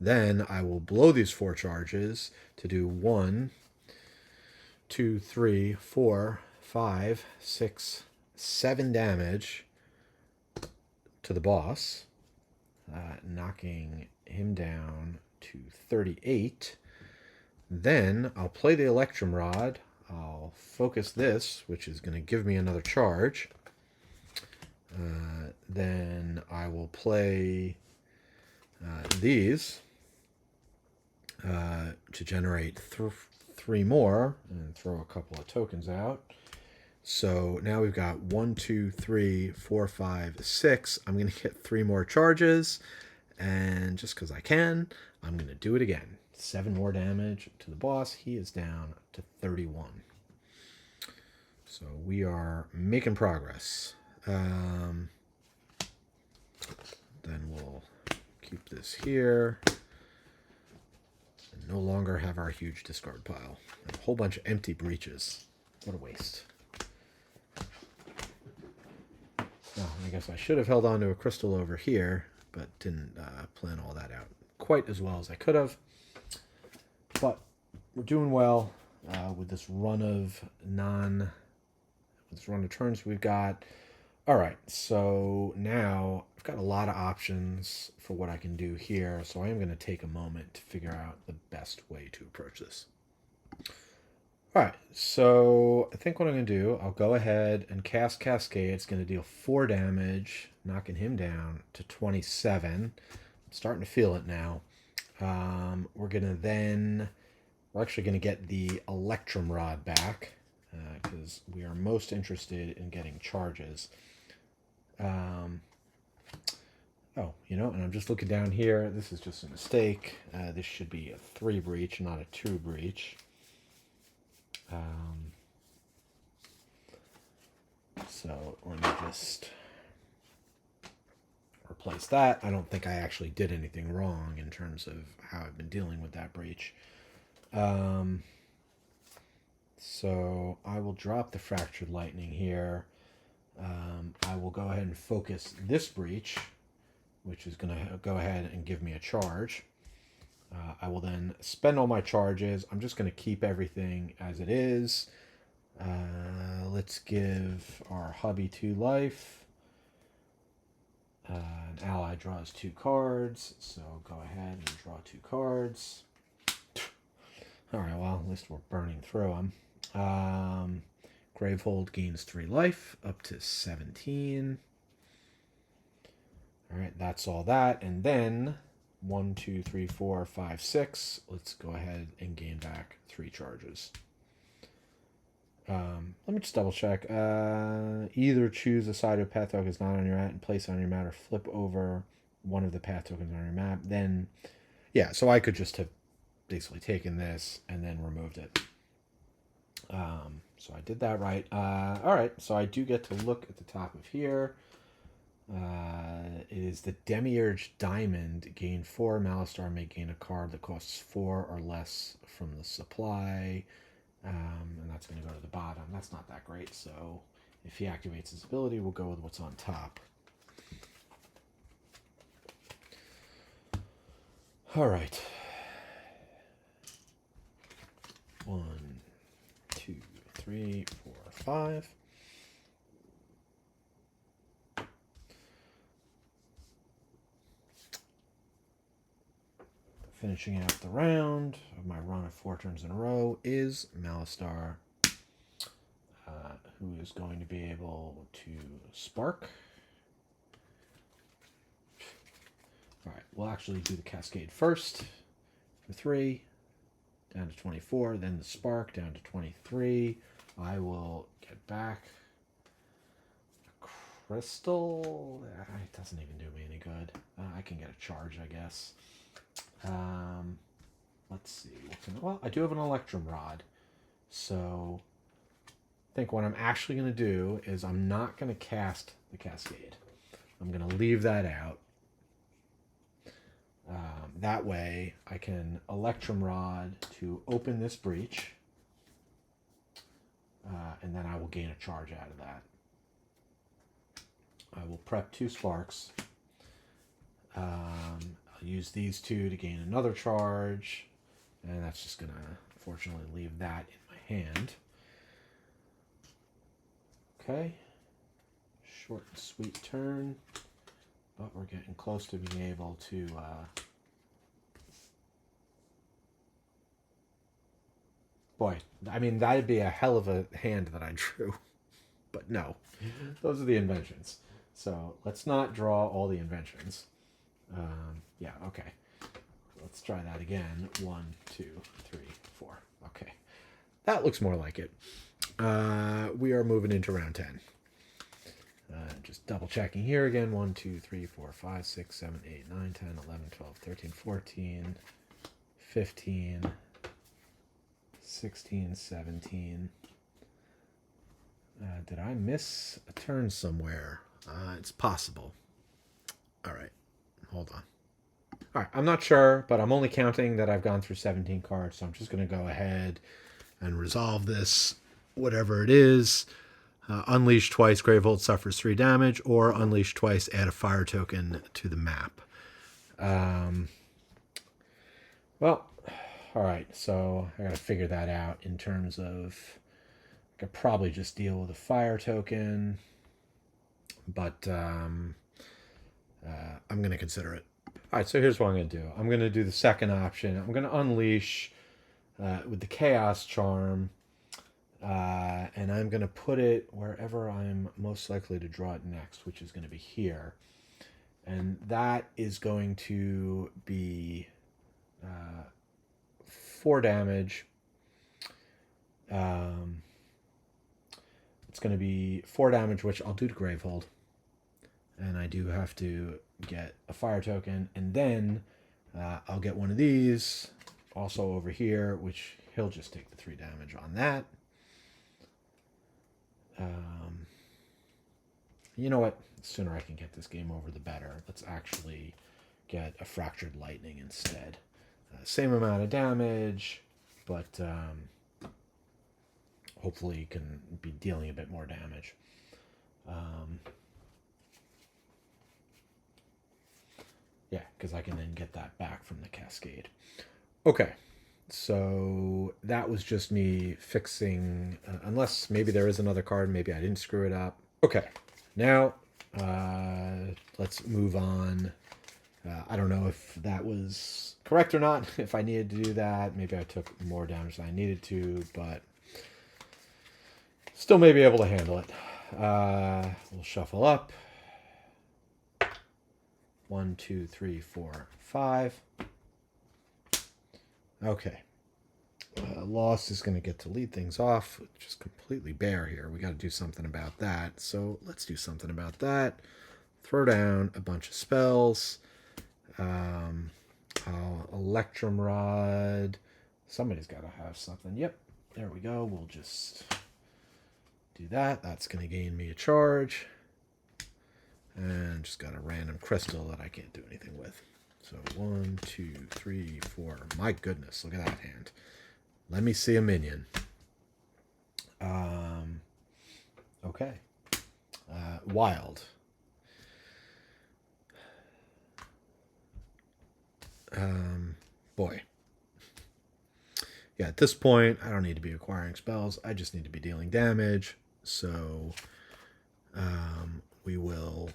Then I will blow these 4 charges to do 1, 2, 3, 4, 5, 6, 7 damage to the boss, knocking him down to 38. Then I'll play the Electrum Rod. I'll focus this, which is going to give me another charge. Then I will play these to generate 3 more and throw a couple of tokens out. So now we've got 1, 2, 3, 4, 5, 6. I'm going to get 3 more charges. And just because I can, I'm going to do it again. 7 more damage to the boss. He is down to 31. So we are making progress. Then we'll keep this here. And no longer have our huge discard pile. And a whole bunch of empty breaches. What a waste. Oh, I guess I should have held on to a crystal over here, but didn't plan all that out quite as well as I could have. But we're doing well with this run of turns we've got. All right, so now I've got a lot of options for what I can do here, so I am going to take a moment to figure out the best way to approach this. All right, so I think what I'm going to do, I'll go ahead and cast Cascade. It's going to deal 4 damage, knocking him down to 27. I'm starting to feel it now. We're actually going to get the Electrum Rod back, because we are most interested in getting charges. And I'm just looking down here. This is just a mistake. This should be a 3 breach, not a 2 breach. So let me just replace that. I don't think I actually did anything wrong in terms of how I've been dealing with that breach. So I will drop the Fractured Lightning here. I will go ahead and focus this breach, which is going to go ahead and give me a charge. I will then spend all my charges. I'm just going to keep everything as it is. Let's give our hubby 2 life. An ally draws 2 cards, so go ahead and draw 2 cards. Alright, well, at least we're burning through them. Gravehold gains 3 life, up to 17. Alright, that's all that. And then 1, 2, 3, 4, 5, 6. Let's go ahead and gain back 3 charges. Let me just double check. Either choose a side of path token is not on your mat and place it on your mat, or flip over one of the path tokens on your map. Then, yeah, so I could just have basically taken this and then removed it. So I did that right. All right, so I do get to look at the top of here. It is the Demiurge Diamond. Gain 4. Malistar may gain a card that costs 4 or less from the supply. And that's going to go to the bottom. That's not that great, so if he activates his ability, we'll go with what's on top. All right. 1, 2, 3, 4, 5. Finishing out the round of my run of 4 turns in a row is Malistar, who is going to be able to spark. All right, we'll actually do the Cascade first for 3. down to 24. Then the spark down to 23. I will get back a crystal. It doesn't even do me any good. I can get a charge, I guess. Let's see. Well, I do have an electrum rod. So I think what I'm actually going to do is I'm not going to cast the cascade. I'm going to leave that out. That way I can electrum rod to open this breach. And then I will gain a charge out of that. I will prep 2 sparks. I'll use these 2 to gain another charge. And that's just going to, unfortunately, leave that in my hand. Okay. Short and sweet turn. But we're getting close to being able to... Boy, I mean, that'd be a hell of a hand that I drew. But no, those are the inventions. So let's not draw all the inventions. Yeah, okay. Let's try that again. 1, 2, 3, 4. Okay. That looks more like it. We are moving into round 10. Just double checking here again. 1, 2, 3, 4, 5, 6, 7, 8, 9, 10, 11, 12, 13, 14, 15, 16, 17. Did I miss a turn somewhere? It's possible. All right. Hold on. All right. I'm not sure, but I'm only counting that I've gone through 17 cards, so I'm just going to go ahead and resolve this, whatever it is. Unleash twice, Gravehold suffers 3 damage, or unleash twice, add a fire token to the map. Well, all right, so I got to figure that out in terms of, I could probably just deal with a fire token, but I'm going to consider it. All right, so here's what I'm going to do. I'm going to do the second option. I'm going to unleash with the Chaos Charm, and I'm going to put it wherever I'm most likely to draw it next, which is going to be here. And that is going to be 4 damage. It's going to be 4 damage, which I'll do to Gravehold. And I do have to get a fire token. And then I'll get one of these also over here, which he'll just take the 3 damage on that. You know what? The sooner I can get this game over, the better. Let's actually get a Fractured Lightning instead. Same amount of damage, but hopefully can be dealing a bit more damage. Yeah, because I can then get that back from the Cascade. Okay, so that was just me fixing, unless maybe there is another card, maybe I didn't screw it up. Okay, now let's move on. I don't know if that was correct or not, if I needed to do that. Maybe I took more damage than I needed to, but still may be able to handle it. We'll shuffle up. 1, 2, 3, 4, 5. Okay. Loss is going to get to lead things off. Just completely bare here. We got to do something about that. So let's do something about that. Throw down a bunch of spells. Electrum Rod. Somebody's got to have something. Yep. There we go. We'll just do that. That's going to gain me a charge. And just got a random crystal that I can't do anything with. So 1, 2, 3, 4. My goodness, look at that hand. Let me see a minion. Okay. Wild. Boy. Yeah, at this point, I don't need to be acquiring spells. I just need to be dealing damage. So we will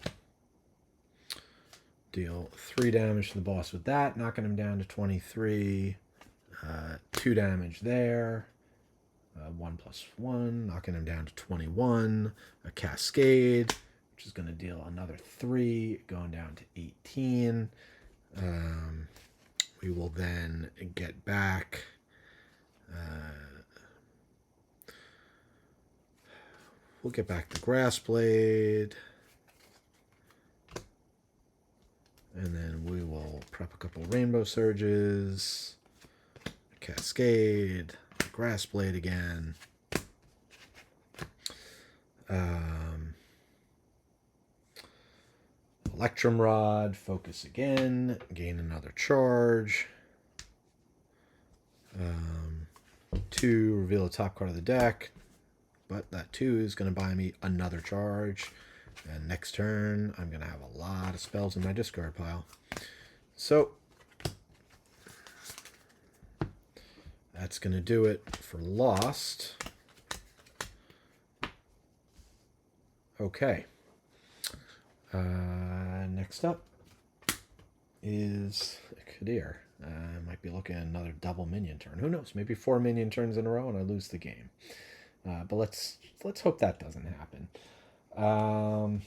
deal 3 damage to the boss with that, knocking him down to 23. 2 damage there. 1 plus 1, knocking him down to 21. A Cascade, which is going to deal another 3, going down to 18. We will then get back We'll get back the Grass Blade. And then we will prep a couple Rainbow Surges. Cascade. Grass Blade again. Electrum Rod. Focus again. Gain another charge. 2. Reveal the top card of the deck. But that 2 is going to buy me another charge. And next turn, I'm going to have a lot of spells in my discard pile. So, that's going to do it for Lost. Okay. Next up is Kadir. I might be looking at another double minion turn. Who knows? Maybe 4 minion turns in a row and I lose the game. But let's hope that doesn't happen. All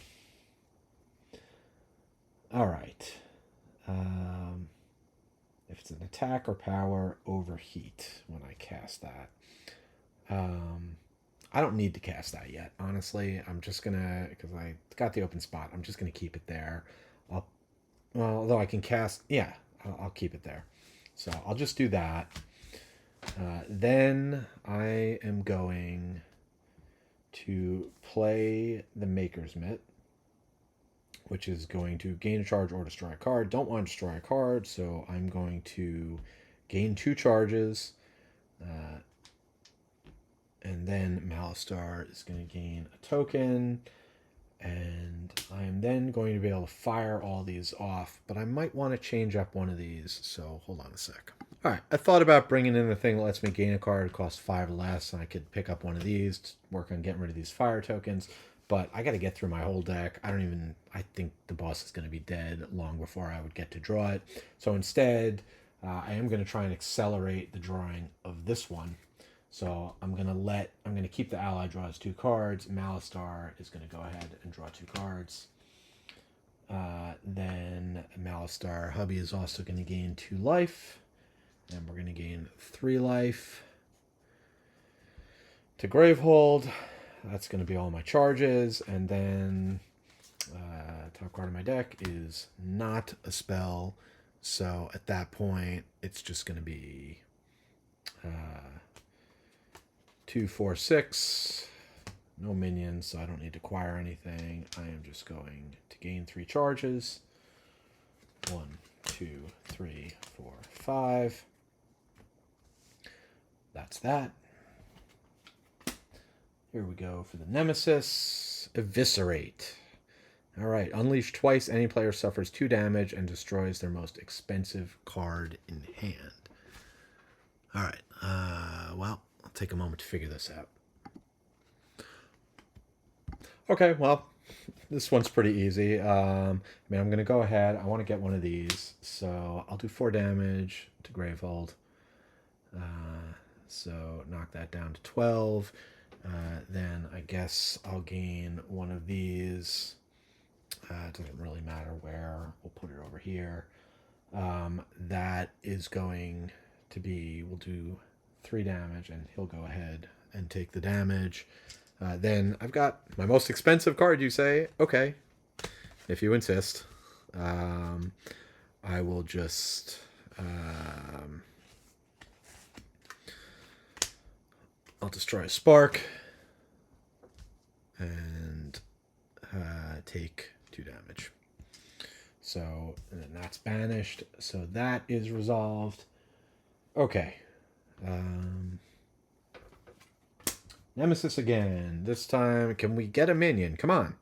right. If it's an attack or power, overheat when I cast that. I don't need to cast that yet, honestly. I'm just gonna, because I got the open spot, I'm just gonna keep it there. Well, although I can cast, yeah, I'll keep it there. So I'll just do that. Then I am going to play the Maker's Mitt, which is going to gain a charge or destroy a card. Don't want to destroy a card, so I'm going to gain 2 charges. And then Malistar is going to gain a token. And I am then going to be able to fire all these off. But I might want to change up one of these, so hold on a sec. Alright, I thought about bringing in the thing that lets me gain a card. It costs 5 less, and I could pick up one of these to work on getting rid of these fire tokens. But I got to get through my whole deck. I think the boss is going to be dead long before I would get to draw it. So instead, I am going to try and accelerate the drawing of this one. So I'm going to keep the ally draws 2 cards. Malistar is going to go ahead and draw 2 cards. Then Malistar hubby is also going to gain 2 life. And we're going to gain 3 life. To Gravehold. That's going to be all my charges. And then top card of my deck is not a spell. So at that point, it's just going to be 2, 4, 6. No minions, so I don't need to acquire anything. I am just going to gain 3 charges. 1, 2, 3, 4, 5. That's that. Here we go for the Nemesis. Eviscerate. Alright, unleash twice. Any player suffers 2 damage and destroys their most expensive card in hand. Alright, well, I'll take a moment to figure this out. Okay, well, this one's pretty easy. I'm going to go ahead. I want to get one of these. So I'll do 4 damage to Gravehold. So knock that down to 12. Then I guess I'll gain one of these. It doesn't really matter where. We'll put it over here. That is going to be, we'll do 3 damage, and he'll go ahead and take the damage. Then I've got my most expensive card, you say? Okay, if you insist. I will just... I'll destroy a spark and take 2 damage. So, and then that's banished. So that is resolved. Okay. Nemesis again. This time, can we get a minion? Come on.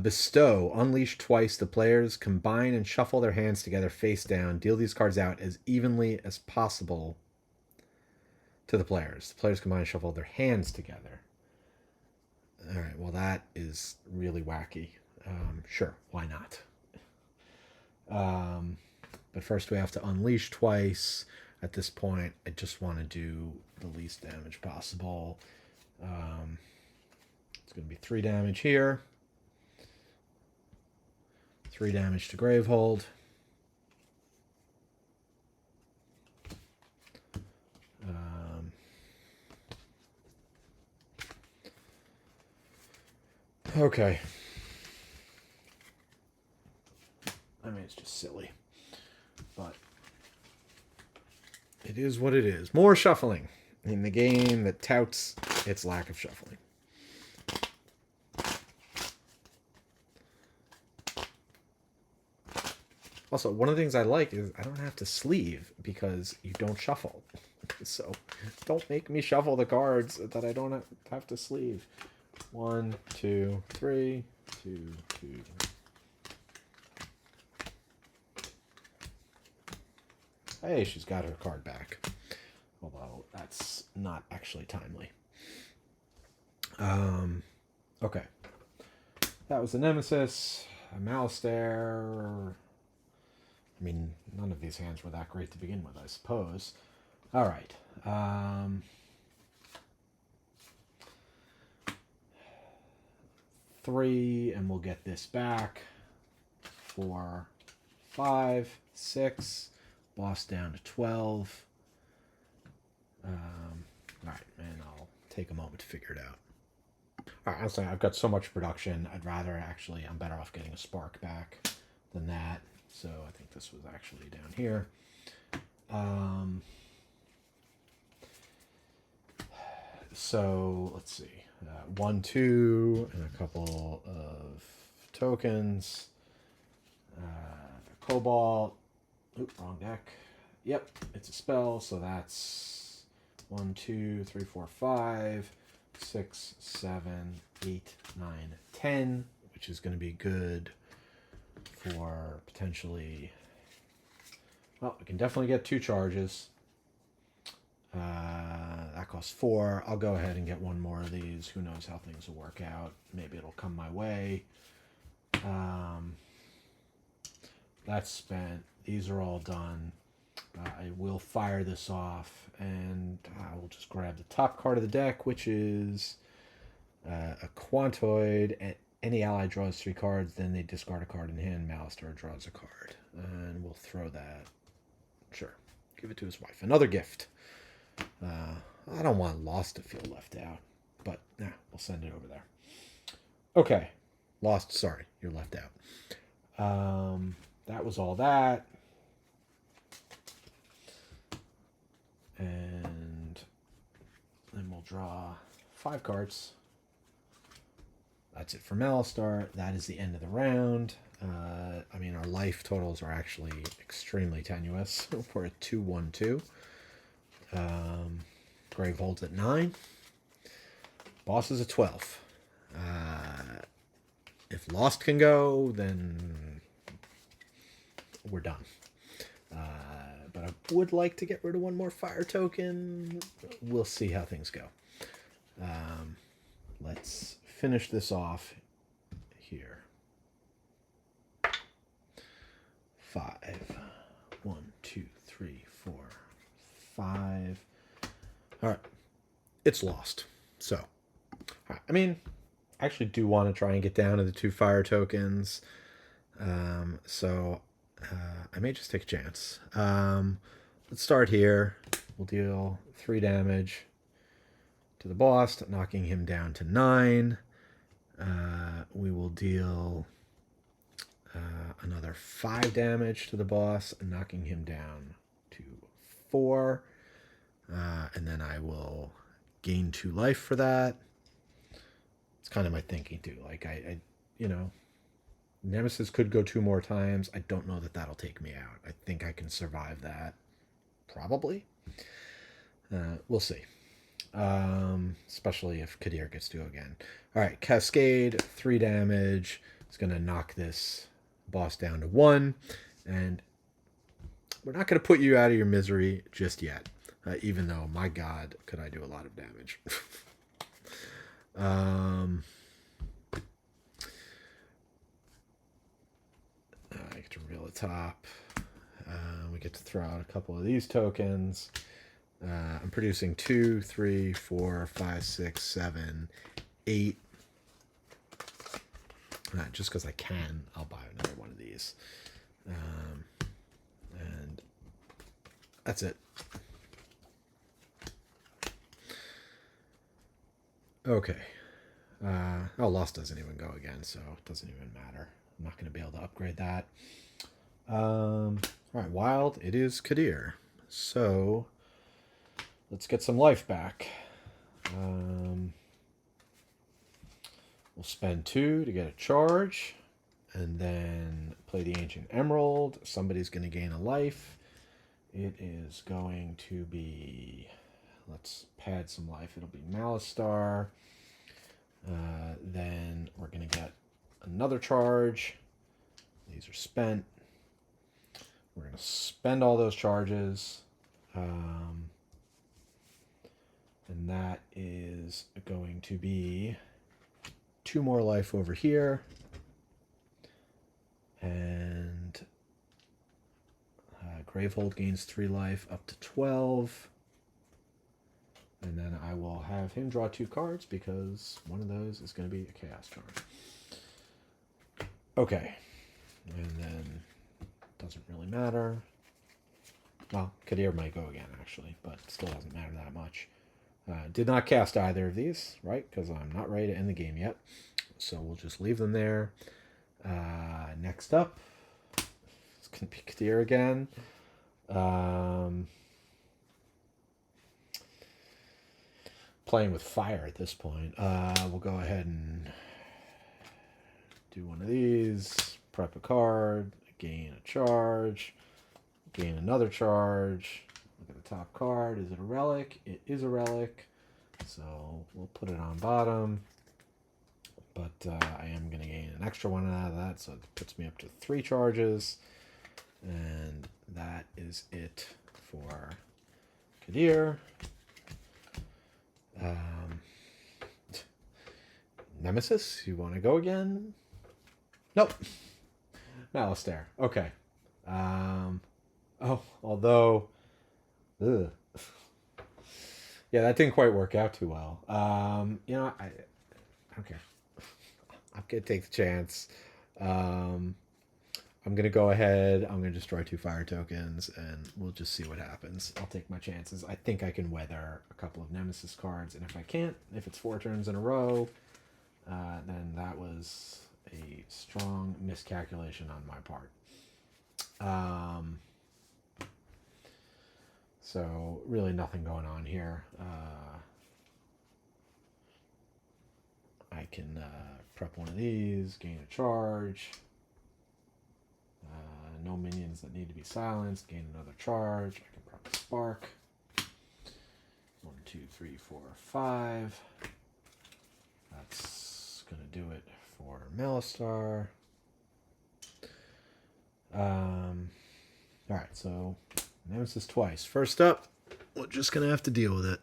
Bestow. Unleash twice. The players combine and shuffle their hands together face down. Deal these cards out as evenly as possible to the players. The players combine and shuffle their hands together. Alright, well that is really wacky. Sure, why not? But first we have to unleash twice. At this point, I just want to do the least damage possible. It's going to be 3 damage here. 3 damage to Gravehold. Okay. I mean, it's just silly. But it is what it is. More shuffling in the game that touts its lack of shuffling. Also, one of the things I like is I don't have to sleeve because you don't shuffle. So don't make me shuffle the cards that I don't have to sleeve. 1, 2, 3, 2, 2. Hey, she's got her card back. Although that's not actually timely. Okay. That was the Nemesis. A Malastare. I mean, none of these hands were that great to begin with, I suppose. All right. 3, and we'll get this back. 4, 5, 6. Boss down to 12. All right, and I'll take a moment to figure it out. All right, I'm saying I've got so much production. I'm better off getting a spark back than that. So I think this was actually down here. So let's see. 1, 2, and a couple of tokens. Cobalt. Oop, wrong deck. Yep, it's a spell, so that's 1, 2, 3, 4, 5, 6, 7, 8, 9, 10, which is going to be good for potentially. Well, we can definitely get 2 charges. That costs 4. I'll go ahead and get 1 more of these. Who knows how things will work out? Maybe it'll come my way. That's spent. These are all done. I will fire this off, and I will just grab the top card of the deck, which is a Quantoid. Any ally draws 3 cards, then they discard a card in hand. Malastare draws a card. And we'll throw that. Sure. Give it to his wife. Another gift. I don't want Lost to feel left out, but we'll send it over there. Okay. Lost, sorry, you're left out. That was all that. And then we'll draw 5 cards. That's it for Malastare. That is the end of the round. I mean, our life totals are actually extremely tenuous. We're at 2-1-2. Gravehold's at 9. Boss is at 12. If Lost can go, then we're done. But I would like to get rid of 1 more fire token. We'll see how things go. Let's finish this off here. 5. 1, 2, 3, 4, 5. All right. It's Lost. So, I mean, I actually do want to try and get down to the 2 fire tokens. So I may just take a chance. Let's start here. We'll deal 3 damage to the boss, knocking him down to 9. We will deal another 5 damage to the boss, knocking him down to 4. And then I will gain 2 life for that. It's kind of my thinking too. Like I Nemesis could go 2 more times. I don't know that that'll take me out. I think I can survive that. Probably. We'll see. Especially if Kadir gets to go again. All right, Cascade, 3 damage. It's going to knock this boss down to 1. And we're not going to put you out of your misery just yet. Even though, my God, could I do a lot of damage. I get to reveal the top. We get to throw out a couple of these tokens. I'm producing 2, 3, 4, 5, 6, 7, 8. Just because I can, I'll buy another one of these. And that's it. Okay. Oh, Lost doesn't even go again, so it doesn't even matter. I'm not going to be able to upgrade that. All right, Wild. It is Kadir. So let's get some life back. We'll spend 2 to get a charge, and then play the Ancient Emerald. Somebody's going to gain a life. It is going to be... Let's pad some life. It'll be Malistar. Then we're going to get another charge. These are spent. We're going to spend all those charges. And that is going to be 2 more life over here. And Gravehold gains 3 life up to 12. And then I will have him draw 2 cards because one of those is going to be a Chaos Charm. Okay. And then doesn't really matter. Well, Kadir might go again, actually, but still doesn't matter that much. Did not cast either of these, right? Because I'm not ready to end the game yet. So we'll just leave them there. Next up, it's going to be Kadir again. Playing with fire at this point. We'll go ahead and do one of these. Prep a card. Gain a charge. Gain another charge. Look at the top card. Is it a relic? It is a relic. So we'll put it on bottom. But I am going to gain an extra one out of that. So it puts me up to 3 charges. And that is it for Kadir. Nemesis, you want to go again? Nope. Malistaire. Okay. Although... Ugh. Yeah, that didn't quite work out too well. Okay. I'm going to take the chance. I'm going to go ahead. I'm going to destroy 2 fire tokens, and we'll just see what happens. I'll take my chances. I think I can weather a couple of Nemesis cards, and if I can't, if it's 4 turns in a row, then that was a strong miscalculation on my part. So really nothing going on here. I can prep one of these, gain a charge. No minions that need to be silenced. Gain another charge. I can prep a spark. 1, 2, 3, 4, 5. That's going to do it for Malistar. Alright, so Nemesis twice. First up, we're just going to have to deal with it.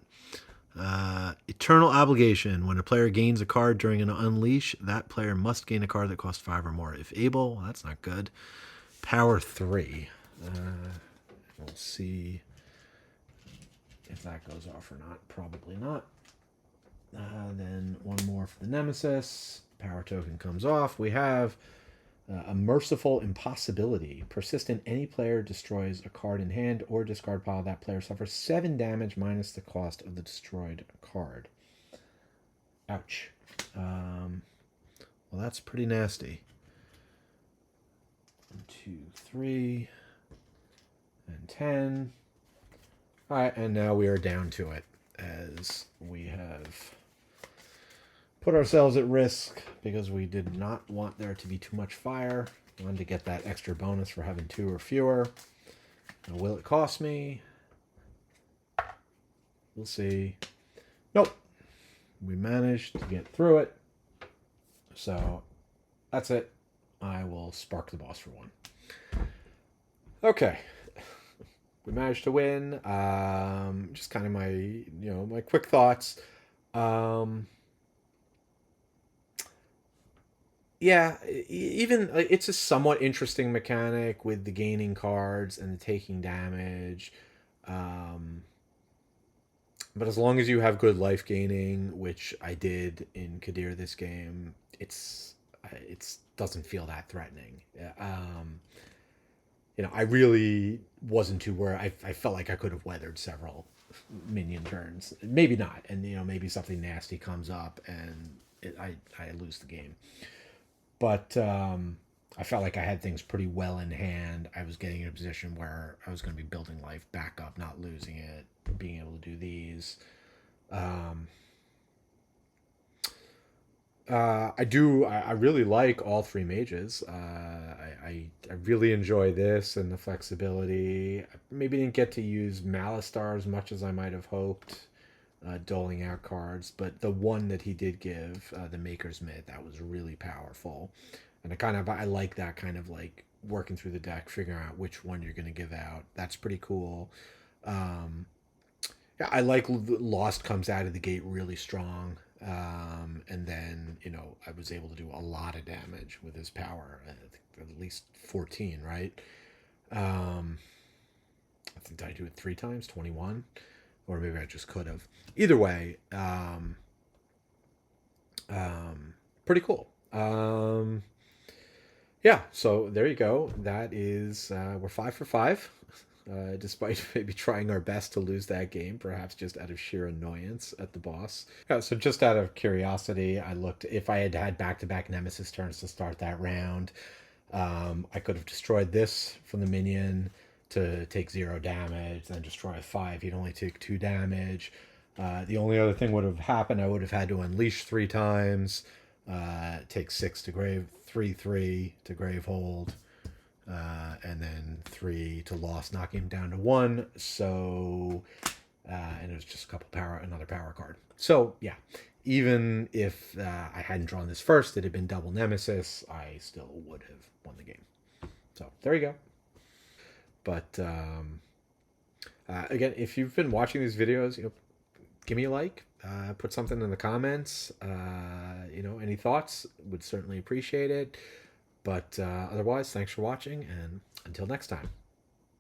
Eternal Obligation. When a player gains a card during an Unleash, that player must gain a card that costs 5 or more. If able, well, that's not good. Power 3. We'll see if that goes off or not. Probably not. Then one more for the Nemesis. Power token comes off. We have a Merciful Impossibility. Persistent. Any player destroys a card in hand or discard pile. That player suffers 7 damage minus the cost of the destroyed card. Ouch. Well, that's pretty nasty. 1, 2, 3, and 10. All right, and now we are down to it as we have put ourselves at risk because we did not want there to be too much fire. We wanted to get that extra bonus for having 2 or fewer. Now, will it cost me? We'll see. Nope. We managed to get through it. So that's it. I will spark the boss for 1. Okay. We managed to win. Just kind of my quick thoughts. Yeah, even it's a somewhat interesting mechanic with the gaining cards and the taking damage. But as long as you have good life gaining, which I did in Kadir this game, it's doesn't feel that threatening. I really wasn't too worried. I felt like I could have weathered several minion turns. Maybe not, and maybe something nasty comes up, and I lose the game. But I felt like I had things pretty well in hand. I was getting in a position where I was going to be building life back up, not losing it, being able to do these. Um, I do. I really like all three mages. I really enjoy this and the flexibility. I maybe didn't get to use Malistar as much as I might have hoped, doling out cards. But the one that he did give, the Maker's Myth, that was really powerful. And I like that kind of like working through the deck, figuring out which one you're going to give out. That's pretty cool. Um, yeah, I like Lost comes out of the gate really strong. And then, I was able to do a lot of damage with his power. I think at least 14, right? Um, I think did I do it 3 times, 21? Or maybe I just could have. Either way, pretty cool. Yeah, so there you go. That is, we're 5 for 5. Despite maybe trying our best to lose that game, perhaps just out of sheer annoyance at the boss. Yeah, so just out of curiosity, I looked if I had had back-to-back Nemesis turns to start that round. I could have destroyed this from the minion to take 0 damage, then destroy a 5. He'd only take 2 damage. The only other thing would have happened, I would have had to unleash 3 times, take 6 to grave, 3 to Gravehold, and then 3 to loss, knocking him down to 1. So, and it was just a couple another power card. So yeah, even if I hadn't drawn this first, it had been double Nemesis, I still would have won the game. So there you go. But again, if you've been watching these videos, give me a like. Put something in the comments. Any thoughts? Would certainly appreciate it. But otherwise, thanks for watching, and until next time.